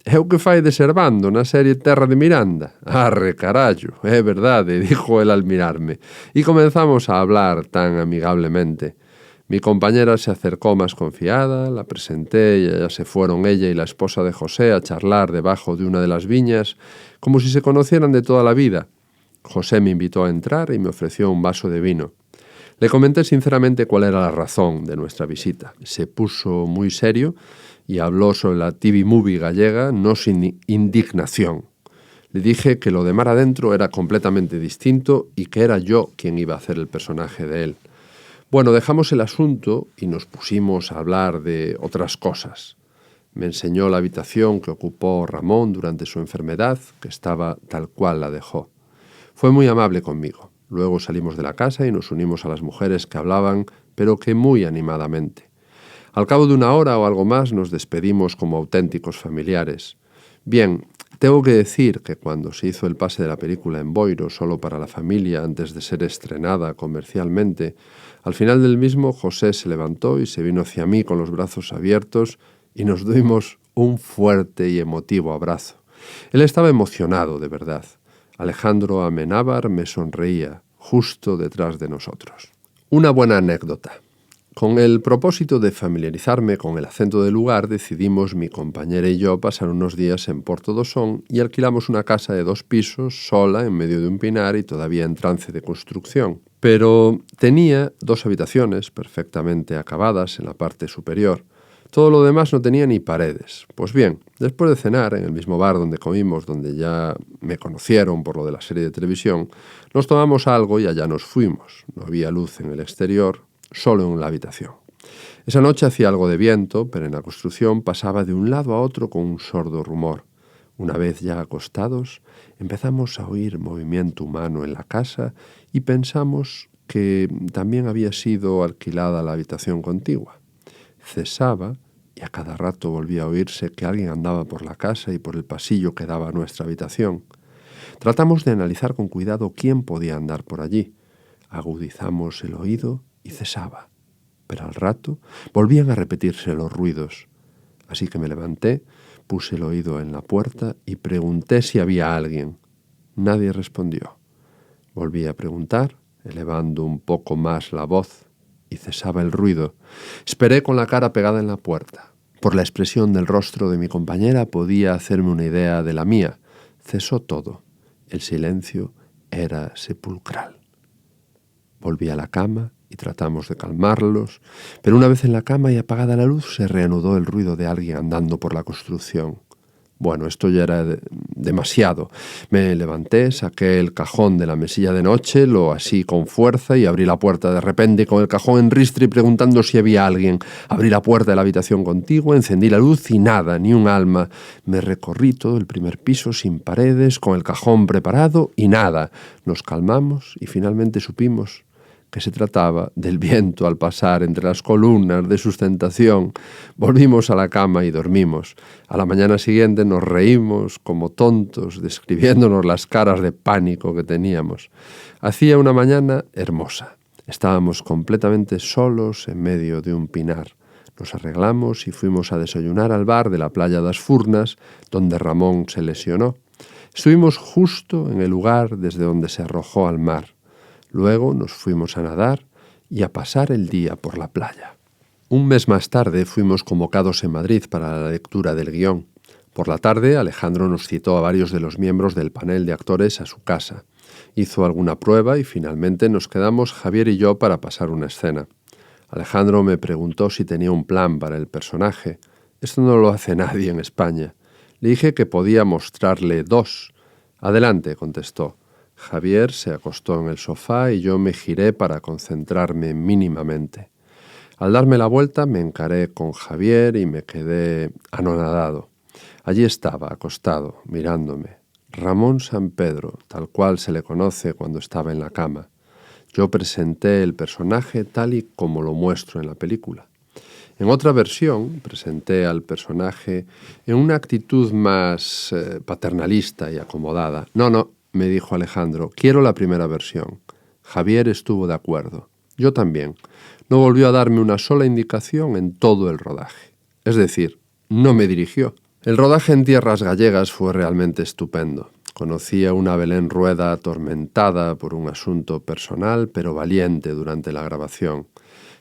«É o que fai de Servando na serie Terra de Miranda». «Arre, carallo, é verdade», dijo él al mirarme, y comenzamos a hablar tan amigablemente. Mi compañera se acercó más confiada, la presenté y allá se fueron ella y la esposa de José a charlar debajo de una de las viñas, como si se conocieran de toda la vida. José me invitó a entrar y me ofreció un vaso de vino. Le comenté sinceramente cuál era la razón de nuestra visita. Se puso muy serio y habló sobre la TV Movie gallega, no sin indignación. Le dije que lo de mar adentro era completamente distinto y que era yo quien iba a hacer el personaje de él. Bueno, dejamos el asunto y nos pusimos a hablar de otras cosas. Me enseñó la habitación que ocupó Ramón durante su enfermedad, que estaba tal cual la dejó. Fue muy amable conmigo. Luego salimos de la casa y nos unimos a las mujeres que hablaban, pero que muy animadamente. Al cabo de una hora o algo más nos despedimos como auténticos familiares. Bien, tengo que decir que cuando se hizo el pase de la película en Boiro solo para la familia antes de ser estrenada comercialmente, al final del mismo José se levantó y se vino hacia mí con los brazos abiertos y nos dimos un fuerte y emotivo abrazo. Él estaba emocionado, de verdad. Alejandro Amenábar me sonreía, justo detrás de nosotros. Una buena anécdota. Con el propósito de familiarizarme con el acento del lugar, decidimos mi compañera y yo pasar unos días en Porto do Son y alquilamos una casa de 2 pisos, sola, en medio de un pinar y todavía en trance de construcción. Pero tenía 2 habitaciones perfectamente acabadas en la parte superior. Todo lo demás no tenía ni paredes. Pues bien, después de cenar en el mismo bar donde comimos, donde ya me conocieron por lo de la serie de televisión, nos tomamos algo y allá nos fuimos. No había luz en el exterior, solo en la habitación. Esa noche hacía algo de viento, pero en la construcción pasaba de un lado a otro con un sordo rumor. Una vez ya acostados, empezamos a oír movimiento humano en la casa y pensamos que también había sido alquilada la habitación contigua. Cesaba y a cada rato volvía a oírse que alguien andaba por la casa y por el pasillo que daba a nuestra habitación. Tratamos de analizar con cuidado quién podía andar por allí. Agudizamos el oído y cesaba, pero al rato volvían a repetirse los ruidos. Así que me levanté, puse el oído en la puerta y pregunté si había alguien. Nadie respondió. Volví a preguntar, elevando un poco más la voz, y cesaba el ruido. Esperé con la cara pegada en la puerta. Por la expresión del rostro de mi compañera podía hacerme una idea de la mía. Cesó todo. El silencio era sepulcral. Volví a la cama y tratamos de calmarlos, pero una vez en la cama y apagada la luz se reanudó el ruido de alguien andando por la construcción. Bueno, esto ya era demasiado. Me levanté, saqué el cajón de la mesilla de noche, lo así con fuerza y abrí la puerta de repente con el cajón en ristre preguntando si había alguien. Abrí la puerta de la habitación contigua, encendí la luz y nada, ni un alma. Me recorrí todo el primer piso sin paredes, con el cajón preparado y nada. Nos calmamos y finalmente supimos que se trataba del viento al pasar entre las columnas de sustentación. Volvimos a la cama y dormimos. A la mañana siguiente nos reímos como tontos, describiéndonos las caras de pánico que teníamos. Hacía una mañana hermosa. Estábamos completamente solos en medio de un pinar. Nos arreglamos y fuimos a desayunar al bar de la playa das Furnas, donde Ramón se lesionó. Estuvimos justo en el lugar desde donde se arrojó al mar. Luego nos fuimos a nadar y a pasar el día por la playa. Un mes más tarde fuimos convocados en Madrid para la lectura del guión. Por la tarde, Alejandro nos citó a varios de los miembros del panel de actores a su casa. Hizo alguna prueba y finalmente nos quedamos Javier y yo para pasar una escena. Alejandro me preguntó si tenía un plan para el personaje. Esto no lo hace nadie en España. Le dije que podía mostrarle 2. Adelante, contestó. Javier se acostó en el sofá y yo me giré para concentrarme mínimamente. Al darme la vuelta me encaré con Javier y me quedé anonadado. Allí estaba, acostado, mirándome. Ramón San Pedro, tal cual se le conoce cuando estaba en la cama. Yo presenté el personaje tal y como lo muestro en la película. En otra versión presenté al personaje en una actitud más paternalista y acomodada. No, me dijo Alejandro, quiero la primera versión. Javier estuvo de acuerdo. Yo también. No volvió a darme una sola indicación en todo el rodaje. Es decir, no me dirigió. El rodaje en tierras gallegas fue realmente estupendo. Conocí a una Belén Rueda atormentada por un asunto personal, pero valiente durante la grabación.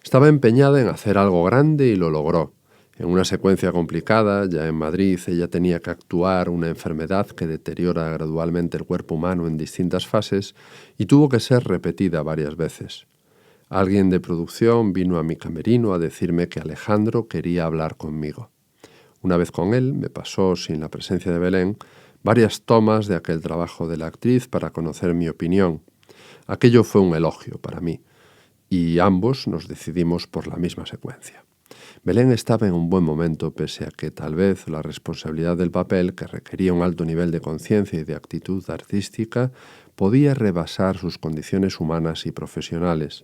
Estaba empeñada en hacer algo grande y lo logró. En una secuencia complicada, ya en Madrid, ella tenía que actuar una enfermedad que deteriora gradualmente el cuerpo humano en distintas fases y tuvo que ser repetida varias veces. Alguien de producción vino a mi camerino a decirme que Alejandro quería hablar conmigo. Una vez con él, me pasó, sin la presencia de Belén, varias tomas de aquel trabajo de la actriz para conocer mi opinión. Aquello fue un elogio para mí, y ambos nos decidimos por la misma secuencia. Belén estaba en un buen momento, pese a que tal vez la responsabilidad del papel, que requería un alto nivel de conciencia y de actitud artística, podía rebasar sus condiciones humanas y profesionales.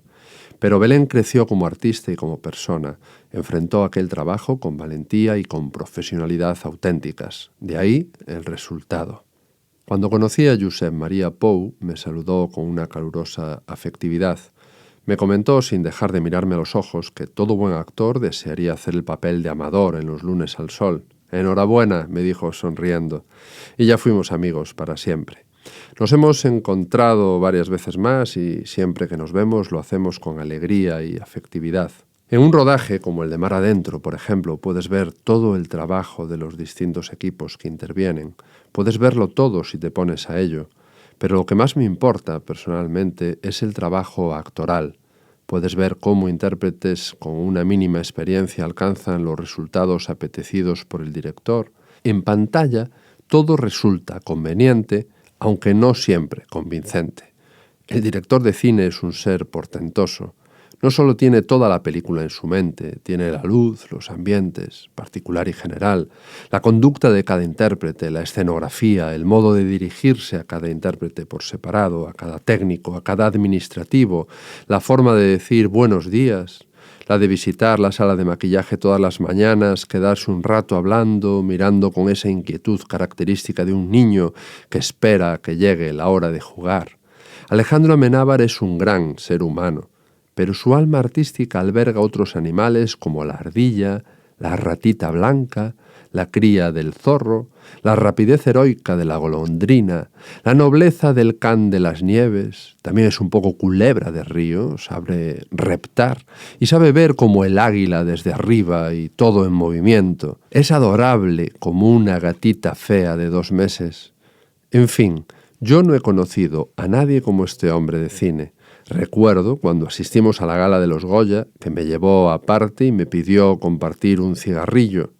Pero Belén creció como artista y como persona, enfrentó aquel trabajo con valentía y con profesionalidad auténticas. De ahí el resultado. Cuando conocí a Josep Maria Pou, me saludó con una calurosa afectividad. Me comentó, sin dejar de mirarme a los ojos, que todo buen actor desearía hacer el papel de Amador en Los lunes al sol. «Enhorabuena», me dijo sonriendo, y ya fuimos amigos para siempre. Nos hemos encontrado varias veces más y siempre que nos vemos lo hacemos con alegría y afectividad. En un rodaje como el de Mar Adentro, por ejemplo, puedes ver todo el trabajo de los distintos equipos que intervienen. Puedes verlo todo si te pones a ello. Pero lo que más me importa, personalmente, es el trabajo actoral. Puedes ver cómo intérpretes con una mínima experiencia alcanzan los resultados apetecidos por el director. En pantalla, todo resulta conveniente, aunque no siempre convincente. El director de cine es un ser portentoso. No solo tiene toda la película en su mente, tiene la luz, los ambientes, particular y general, la conducta de cada intérprete, la escenografía, el modo de dirigirse a cada intérprete por separado, a cada técnico, a cada administrativo, la forma de decir buenos días, la de visitar la sala de maquillaje todas las mañanas, quedarse un rato hablando, mirando con esa inquietud característica de un niño que espera que llegue la hora de jugar. Alejandro Amenábar es un gran ser humano, pero su alma artística alberga otros animales como la ardilla, la ratita blanca, la cría del zorro, la rapidez heroica de la golondrina, la nobleza del can de las nieves. También es un poco culebra de río, sabe reptar y sabe ver como el águila desde arriba y todo en movimiento. Es adorable como una gatita fea de 2 meses. En fin, yo no he conocido a nadie como este hombre de cine. Recuerdo cuando asistimos a la gala de los Goya, que me llevó aparte y me pidió compartir un cigarrillo.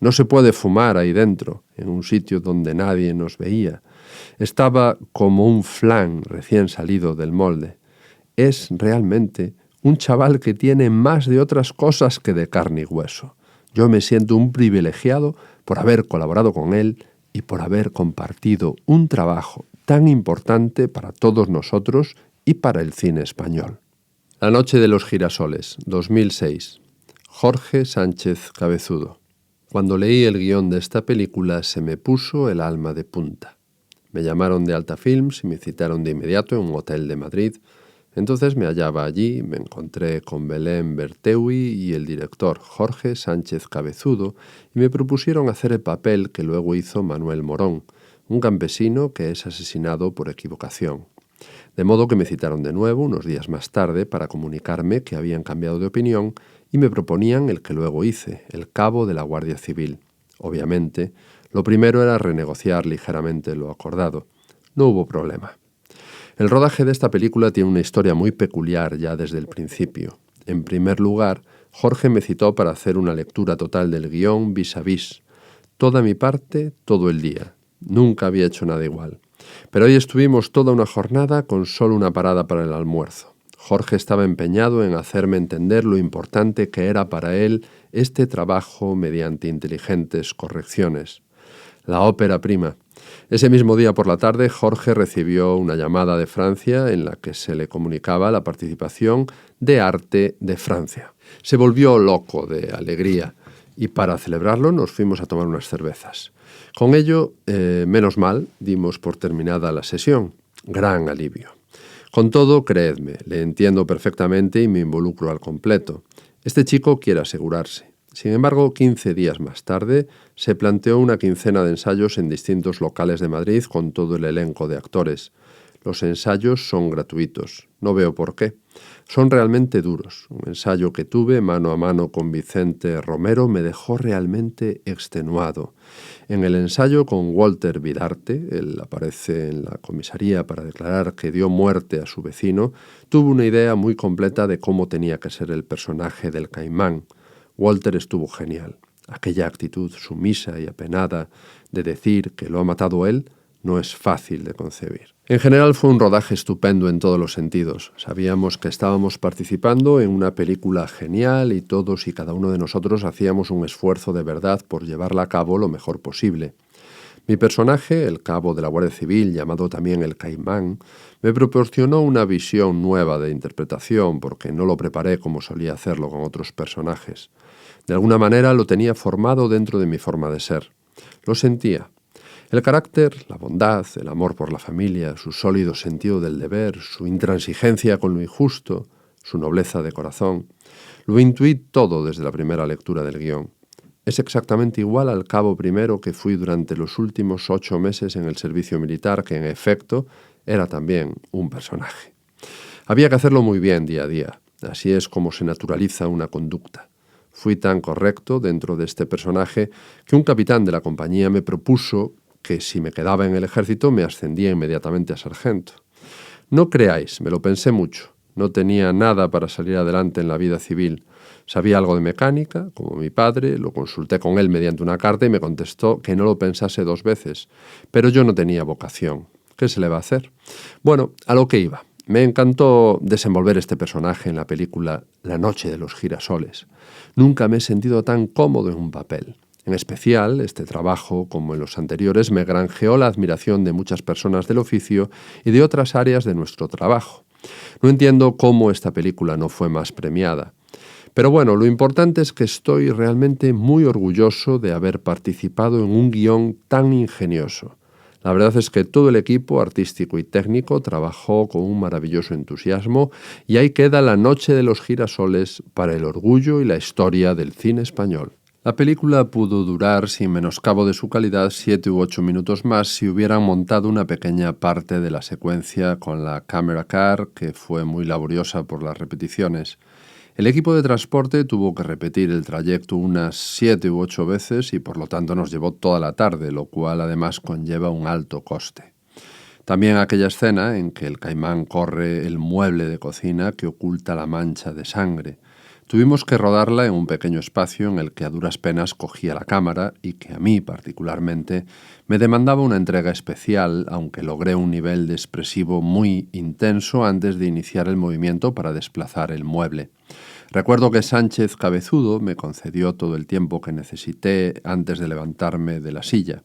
No se puede fumar ahí dentro, en un sitio donde nadie nos veía. Estaba como un flan recién salido del molde. Es realmente un chaval que tiene más de otras cosas que de carne y hueso. Yo me siento un privilegiado por haber colaborado con él y por haber compartido un trabajo tan importante para todos nosotros y para el cine español. La noche de los girasoles, 2006. Jorge Sánchez Cabezudo. Cuando leí el guión de esta película se me puso el alma de punta. Me llamaron de Alta Films y me citaron de inmediato en un hotel de Madrid. Entonces me hallaba allí, me encontré con Belén Berteui y el director Jorge Sánchez Cabezudo y me propusieron hacer el papel que luego hizo Manuel Morón, un campesino que es asesinado por equivocación. De modo que me citaron de nuevo unos días más tarde para comunicarme que habían cambiado de opinión y me proponían el que luego hice, el cabo de la Guardia Civil. Obviamente, lo primero era renegociar ligeramente lo acordado. No hubo problema. El rodaje de esta película tiene una historia muy peculiar ya desde el principio. En primer lugar, Jorge me citó para hacer una lectura total del guión vis a vis. Toda mi parte, todo el día. Nunca había hecho nada igual. Pero hoy estuvimos toda una jornada con solo una parada para el almuerzo. Jorge estaba empeñado en hacerme entender lo importante que era para él este trabajo mediante inteligentes correcciones. La ópera prima. Ese mismo día por la tarde, Jorge recibió una llamada de Francia en la que se le comunicaba la participación de Arte de Francia. Se volvió loco de alegría y para celebrarlo nos fuimos a tomar unas cervezas. Con ello, menos mal, dimos por terminada la sesión. Gran alivio. Con todo, creedme, le entiendo perfectamente y me involucro al completo. Este chico quiere asegurarse. Sin embargo, 15 días más tarde, se planteó una quincena de ensayos en distintos locales de Madrid con todo el elenco de actores. Los ensayos son gratuitos. No veo por qué. Son realmente duros. Un ensayo que tuve mano a mano con Vicente Romero me dejó realmente extenuado. En el ensayo con Walter Vidarte, él aparece en la comisaría para declarar que dio muerte a su vecino, tuvo una idea muy completa de cómo tenía que ser el personaje del Caimán. Walter estuvo genial. Aquella actitud sumisa y apenada de decir que lo ha matado él no es fácil de concebir. En general fue un rodaje estupendo en todos los sentidos. Sabíamos que estábamos participando en una película genial y todos y cada uno de nosotros hacíamos un esfuerzo de verdad por llevarla a cabo lo mejor posible. Mi personaje, el cabo de la Guardia Civil, llamado también el Caimán, me proporcionó una visión nueva de interpretación porque no lo preparé como solía hacerlo con otros personajes. De alguna manera lo tenía formado dentro de mi forma de ser. Lo sentía. El carácter, la bondad, el amor por la familia, su sólido sentido del deber, su intransigencia con lo injusto, su nobleza de corazón, lo intuí todo desde la primera lectura del guión. Es exactamente igual al cabo primero que fui durante los últimos 8 meses en el servicio militar, que en efecto era también un personaje. Había que hacerlo muy bien día a día. Así es como se naturaliza una conducta. Fui tan correcto dentro de este personaje que un capitán de la compañía me propuso que si me quedaba en el ejército me ascendía inmediatamente a sargento. No creáis, me lo pensé mucho. No tenía nada para salir adelante en la vida civil. Sabía algo de mecánica, como mi padre, lo consulté con él mediante una carta y me contestó que no lo pensase 2 veces. Pero yo no tenía vocación. ¿Qué se le va a hacer? Bueno, a lo que iba. Me encantó desenvolver este personaje en la película La noche de los girasoles. Nunca me he sentido tan cómodo en un papel. En especial, este trabajo, como en los anteriores, me granjeó la admiración de muchas personas del oficio y de otras áreas de nuestro trabajo. No entiendo cómo esta película no fue más premiada. Pero bueno, lo importante es que estoy realmente muy orgulloso de haber participado en un guión tan ingenioso. La verdad es que todo el equipo artístico y técnico trabajó con un maravilloso entusiasmo y ahí queda La noche de los girasoles para el orgullo y la historia del cine español. La película pudo durar, sin menoscabo de su calidad, 7 u 8 minutos más si hubieran montado una pequeña parte de la secuencia con la camera car, que fue muy laboriosa por las repeticiones. El equipo de transporte tuvo que repetir el trayecto unas 7 u 8 veces y por lo tanto nos llevó toda la tarde, lo cual además conlleva un alto coste. También aquella escena en que el Caimán corre el mueble de cocina que oculta la mancha de sangre. Tuvimos que rodarla en un pequeño espacio en el que a duras penas cogía la cámara y que a mí particularmente me demandaba una entrega especial, aunque logré un nivel de expresivo muy intenso antes de iniciar el movimiento para desplazar el mueble. Recuerdo que Sánchez Cabezudo me concedió todo el tiempo que necesité antes de levantarme de la silla.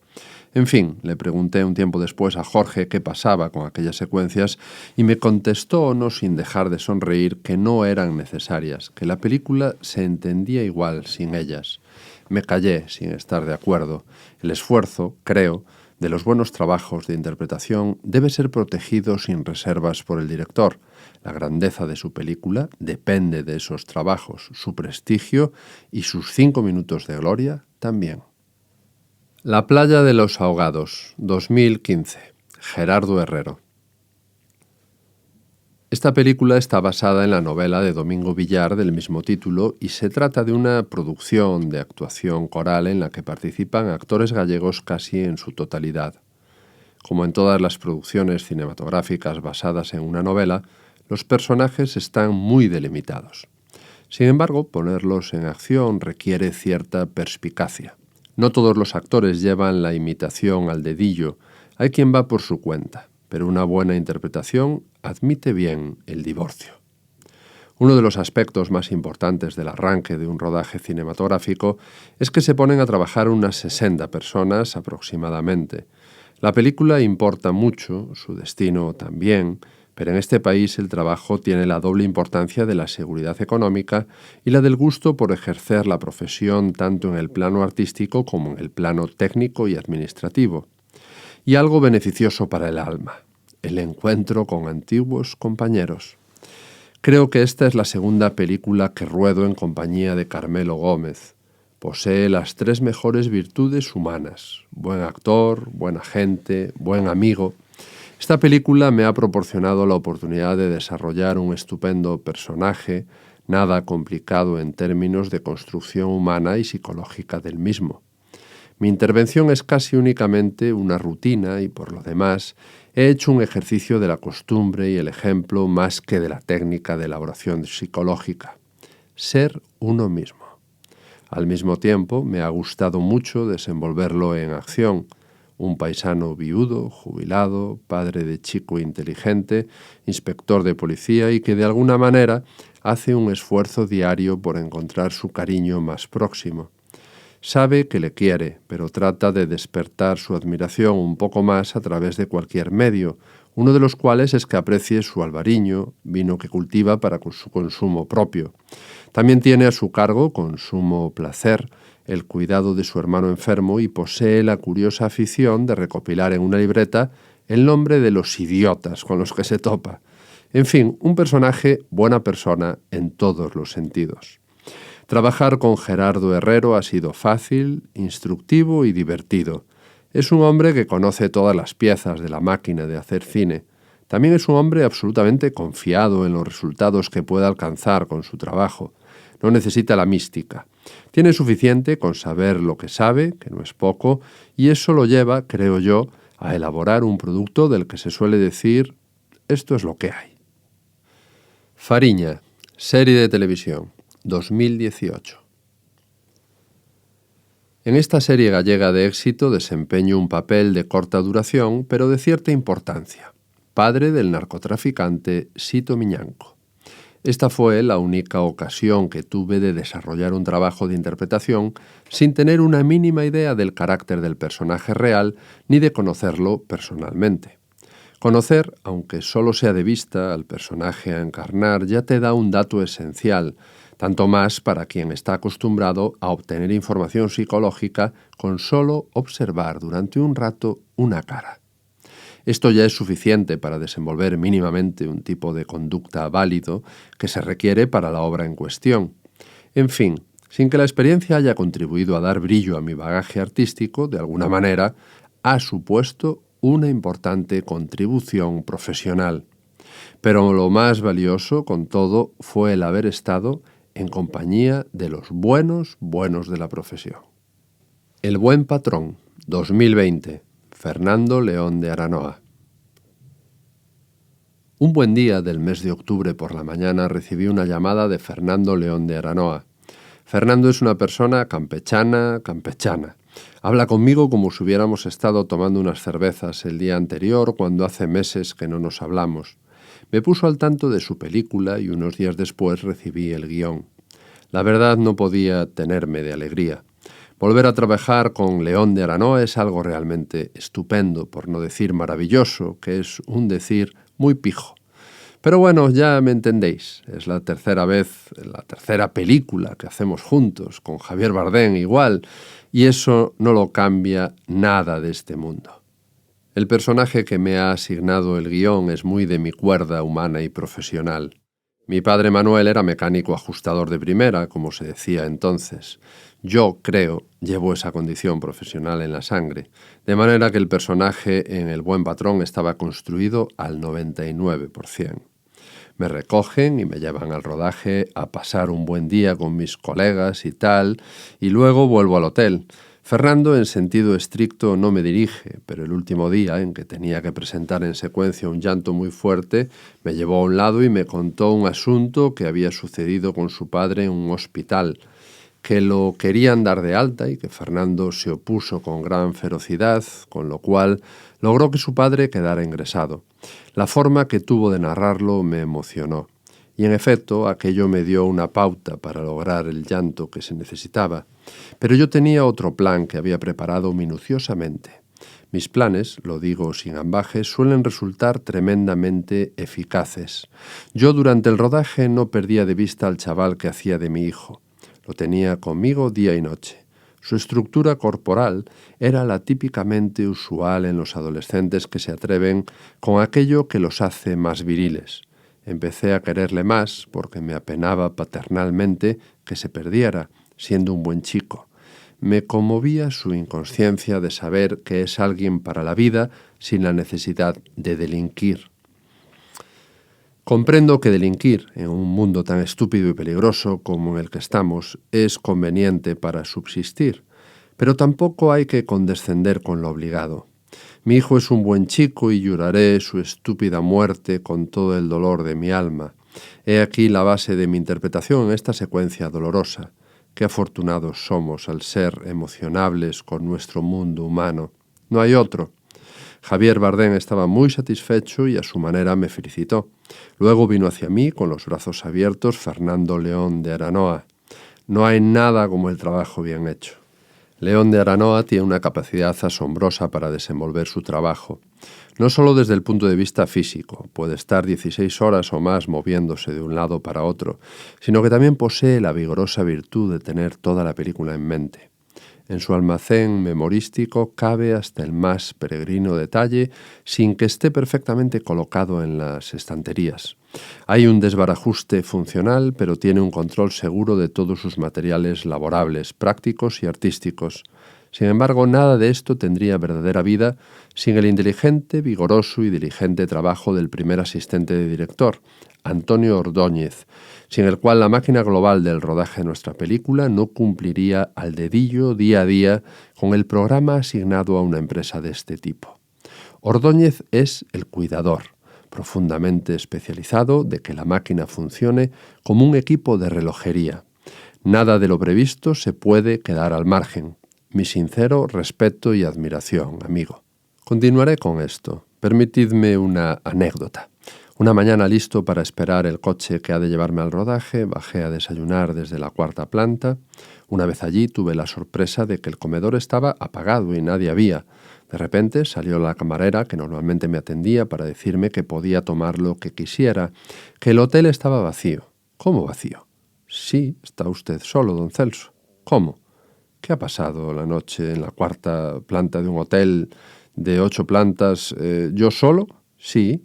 En fin, le pregunté un tiempo después a Jorge qué pasaba con aquellas secuencias y me contestó, no sin dejar de sonreír, que no eran necesarias, que la película se entendía igual sin ellas. Me callé sin estar de acuerdo. El esfuerzo, creo, de los buenos trabajos de interpretación debe ser protegido sin reservas por el director. La grandeza de su película depende de esos trabajos, su prestigio y sus 5 minutos de gloria también. La playa de los ahogados, 2015. Gerardo Herrero. Esta película está basada en la novela de Domingo Villar del mismo título y se trata de una producción de actuación coral en la que participan actores gallegos casi en su totalidad. Como en todas las producciones cinematográficas basadas en una novela, los personajes están muy delimitados. Sin embargo, ponerlos en acción requiere cierta perspicacia. No todos los actores llevan la imitación al dedillo, hay quien va por su cuenta, pero una buena interpretación admite bien el divorcio. Uno de los aspectos más importantes del arranque de un rodaje cinematográfico es que se ponen a trabajar unas 60 personas aproximadamente. La película importa mucho, su destino también, pero en este país el trabajo tiene la doble importancia de la seguridad económica y la del gusto por ejercer la profesión tanto en el plano artístico como en el plano técnico y administrativo. Y algo beneficioso para el alma, el encuentro con antiguos compañeros. Creo que esta es la segunda película que ruedo en compañía de Carmelo Gómez. Posee las 3 mejores virtudes humanas: buen actor, buena gente, buen amigo. Esta película me ha proporcionado la oportunidad de desarrollar un estupendo personaje, nada complicado en términos de construcción humana y psicológica del mismo. Mi intervención es casi únicamente una rutina y, por lo demás, he hecho un ejercicio de la costumbre y el ejemplo más que de la técnica de elaboración psicológica. Ser uno mismo. Al mismo tiempo, me ha gustado mucho desenvolverlo en acción. Un paisano viudo, jubilado, padre de chico inteligente, inspector de policía y que de alguna manera hace un esfuerzo diario por encontrar su cariño más próximo. Sabe que le quiere, pero trata de despertar su admiración un poco más a través de cualquier medio, uno de los cuales es que aprecie su albariño, vino que cultiva para su consumo propio. También tiene a su cargo, con sumo placer, el cuidado de su hermano enfermo y posee la curiosa afición de recopilar en una libreta el nombre de los idiotas con los que se topa. En fin, un personaje buena persona en todos los sentidos. Trabajar con Gerardo Herrero ha sido fácil, instructivo y divertido. Es un hombre que conoce todas las piezas de la máquina de hacer cine. También es un hombre absolutamente confiado en los resultados que puede alcanzar con su trabajo. No necesita la mística. Tiene suficiente con saber lo que sabe, que no es poco, y eso lo lleva, creo yo, a elaborar un producto del que se suele decir «esto es lo que hay». Fariña, serie de televisión, 2018. En esta serie gallega de éxito desempeño un papel de corta duración, pero de cierta importancia. Padre del narcotraficante Sito Miñanco. Esta fue la única ocasión que tuve de desarrollar un trabajo de interpretación sin tener una mínima idea del carácter del personaje real ni de conocerlo personalmente. Conocer, aunque solo sea de vista, al personaje a encarnar ya te da un dato esencial, tanto más para quien está acostumbrado a obtener información psicológica con solo observar durante un rato una cara. Esto ya es suficiente para desenvolver mínimamente un tipo de conducta válido que se requiere para la obra en cuestión. En fin, sin que la experiencia haya contribuido a dar brillo a mi bagaje artístico, de alguna manera, ha supuesto una importante contribución profesional. Pero lo más valioso, con todo, fue el haber estado en compañía de los buenos de la profesión. El buen patrón, 2020, Fernando León de Aranoa. Un buen día del mes de octubre por la mañana recibí una llamada de Fernando León de Aranoa. Fernando es una persona campechana. Habla conmigo como si hubiéramos estado tomando unas cervezas el día anterior cuando hace meses que no nos hablamos. Me puso al tanto de su película y unos días después recibí el guión. La verdad no podía tenerme de alegría. Volver a trabajar con León de Aranoa es algo realmente estupendo, por no decir maravilloso, que es un decir muy pijo. Pero bueno, ya me entendéis, es la tercera película que hacemos juntos, con Javier Bardem igual, y eso no lo cambia nada de este mundo. El personaje que me ha asignado el guión es muy de mi cuerda humana y profesional. Mi padre Manuel era mecánico ajustador de primera, como se decía entonces. Yo, creo, llevo esa condición profesional en la sangre, de manera que el personaje en El buen patrón estaba construido al 99%. Me recogen y me llevan al rodaje a pasar un buen día con mis colegas y tal, y luego vuelvo al hotel. Fernando, en sentido estricto, no me dirige, pero el último día, en que tenía que presentar en secuencia un llanto muy fuerte, me llevó a un lado y me contó un asunto que había sucedido con su padre en un hospital, que lo querían dar de alta y que Fernando se opuso con gran ferocidad, con lo cual logró que su padre quedara ingresado. La forma que tuvo de narrarlo me emocionó, y en efecto aquello me dio una pauta para lograr el llanto que se necesitaba. Pero yo tenía otro plan que había preparado minuciosamente. Mis planes, lo digo sin ambajes, suelen resultar tremendamente eficaces. Yo durante el rodaje no perdía de vista al chaval que hacía de mi hijo. Lo tenía conmigo día y noche. Su estructura corporal era la típicamente usual en los adolescentes que se atreven con aquello que los hace más viriles. Empecé a quererle más porque me apenaba paternalmente que se perdiera, siendo un buen chico. Me conmovía su inconsciencia de saber que es alguien para la vida sin la necesidad de delinquir. Comprendo que delinquir, en un mundo tan estúpido y peligroso como en el que estamos, es conveniente para subsistir, pero tampoco hay que condescender con lo obligado. Mi hijo es un buen chico y lloraré su estúpida muerte con todo el dolor de mi alma. He aquí la base de mi interpretación en esta secuencia dolorosa. Qué afortunados somos al ser emocionables con nuestro mundo humano. No hay otro. Javier Bardem estaba muy satisfecho y a su manera me felicitó. Luego vino hacia mí con los brazos abiertos Fernando León de Aranoa. No hay nada como el trabajo bien hecho. León de Aranoa tiene una capacidad asombrosa para desenvolver su trabajo. No solo desde el punto de vista físico, puede estar 16 horas o más moviéndose de un lado para otro, sino que también posee la vigorosa virtud de tener toda la película en mente. En su almacén memorístico cabe hasta el más peregrino detalle sin que esté perfectamente colocado en las estanterías. Hay un desbarajuste funcional, pero tiene un control seguro de todos sus materiales laborables, prácticos y artísticos. Sin embargo, nada de esto tendría verdadera vida sin el inteligente, vigoroso y diligente trabajo del primer asistente de director, Antonio Ordóñez, sin el cual la máquina global del rodaje de nuestra película no cumpliría al dedillo día a día con el programa asignado a una empresa de este tipo. Ordóñez es el cuidador, profundamente especializado de que la máquina funcione como un equipo de relojería. Nada de lo previsto se puede quedar al margen. Mi sincero respeto y admiración, amigo. Continuaré con esto. Permitidme una anécdota. Una mañana, listo para esperar el coche que ha de llevarme al rodaje, bajé a desayunar desde la 4ª planta. Una vez allí tuve la sorpresa de que el comedor estaba apagado y nadie había. De repente salió la camarera que normalmente me atendía para decirme que podía tomar lo que quisiera, que el hotel estaba vacío. ¿Cómo vacío? Sí, está usted solo, don Celso. ¿Cómo? ¿Qué ha pasado la noche en la 4ª planta de un hotel de 8 plantas? ¿Yo solo? Sí.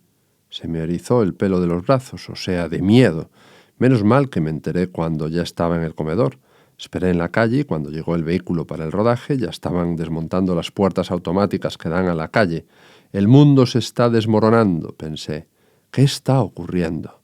Se me erizó el pelo de los brazos, o sea, de miedo. Menos mal que me enteré cuando ya estaba en el comedor. Esperé en la calle y cuando llegó el vehículo para el rodaje ya estaban desmontando las puertas automáticas que dan a la calle. El mundo se está desmoronando, pensé. ¿Qué está ocurriendo?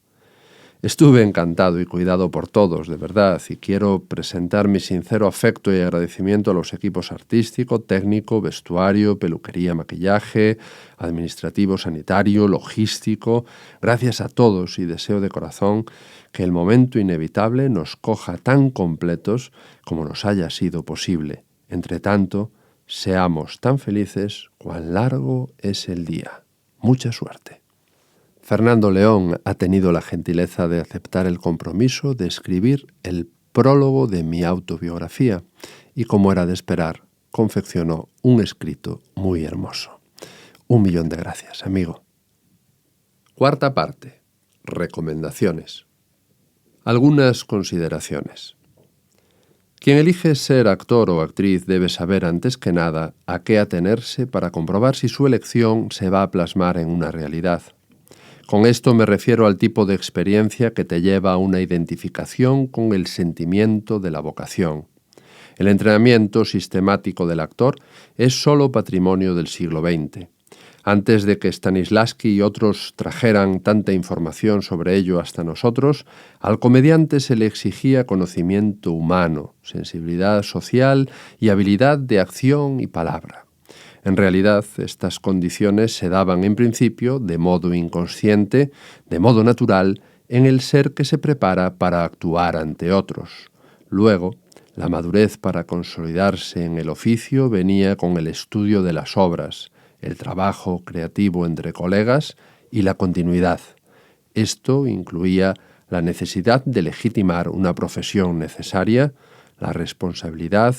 Estuve encantado y cuidado por todos, de verdad, y quiero presentar mi sincero afecto y agradecimiento a los equipos artístico, técnico, vestuario, peluquería, maquillaje, administrativo, sanitario, logístico. Gracias a todos y deseo de corazón que el momento inevitable nos coja tan completos como nos haya sido posible. Entre tanto, seamos tan felices cuán largo es el día. Mucha suerte. Fernando León ha tenido la gentileza de aceptar el compromiso de escribir el prólogo de mi autobiografía y, como era de esperar, confeccionó un escrito muy hermoso. 1.000.000 de gracias, amigo. 4ª parte. Recomendaciones. Algunas consideraciones. Quien elige ser actor o actriz debe saber antes que nada a qué atenerse para comprobar si su elección se va a plasmar en una realidad. Con esto me refiero al tipo de experiencia que te lleva a una identificación con el sentimiento de la vocación. El entrenamiento sistemático del actor es solo patrimonio del siglo XX. Antes de que Stanislavski y otros trajeran tanta información sobre ello hasta nosotros, al comediante se le exigía conocimiento humano, sensibilidad social y habilidad de acción y palabra. En realidad, estas condiciones se daban en principio de modo inconsciente, de modo natural, en el ser que se prepara para actuar ante otros. Luego, la madurez para consolidarse en el oficio venía con el estudio de las obras, el trabajo creativo entre colegas y la continuidad. Esto incluía la necesidad de legitimar una profesión necesaria, la responsabilidad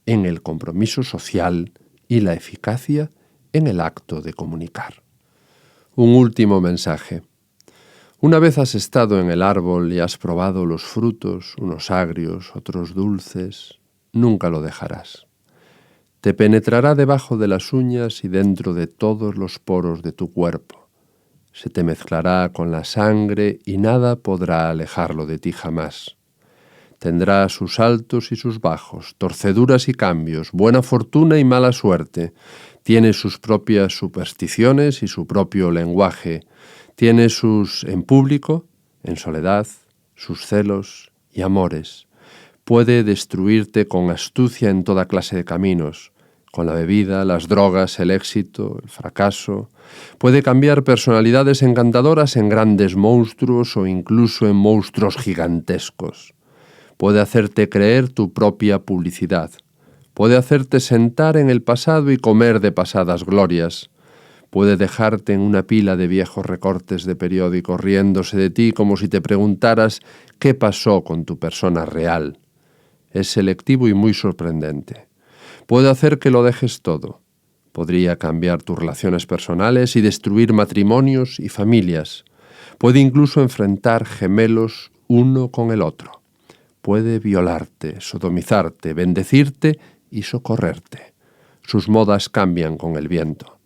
en el compromiso social y la eficacia en el acto de comunicar. Un último mensaje. Una vez has estado en el árbol y has probado los frutos, unos agrios, otros dulces, nunca lo dejarás. Te penetrará debajo de las uñas y dentro de todos los poros de tu cuerpo. Se te mezclará con la sangre y nada podrá alejarlo de ti jamás. Tendrá sus altos y sus bajos, torceduras y cambios, buena fortuna y mala suerte. Tiene sus propias supersticiones y su propio lenguaje. Tiene sus en público, en soledad, sus celos y amores. Puede destruirte con astucia en toda clase de caminos, con la bebida, las drogas, el éxito, el fracaso. Puede cambiar personalidades encantadoras en grandes monstruos o incluso en monstruos gigantescos. Puede hacerte creer tu propia publicidad. Puede hacerte sentar en el pasado y comer de pasadas glorias. Puede dejarte en una pila de viejos recortes de periódicos riéndose de ti como si te preguntaras qué pasó con tu persona real. Es selectivo y muy sorprendente. Puede hacer que lo dejes todo. Podría cambiar tus relaciones personales y destruir matrimonios y familias. Puede incluso enfrentar gemelos uno con el otro. Puede violarte, sodomizarte, bendecirte y socorrerte. Sus modas cambian con el viento.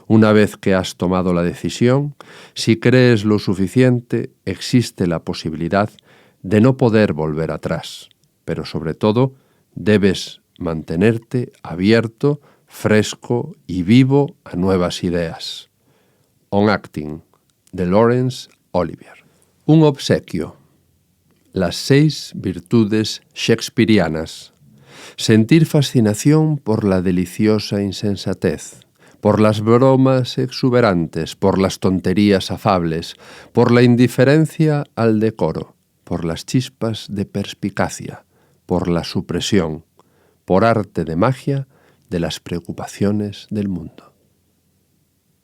Una vez que has tomado la decisión, si crees lo suficiente, existe la posibilidad de no poder volver atrás. Pero sobre todo, debes mantenerte abierto, fresco y vivo a nuevas ideas. On Acting, de Laurence Olivier. Un obsequio. Las 6 virtudes shakespearianas. Sentir fascinación por la deliciosa insensatez, por las bromas exuberantes, por las tonterías afables, por la indiferencia al decoro, por las chispas de perspicacia, por la supresión, por arte de magia de las preocupaciones del mundo.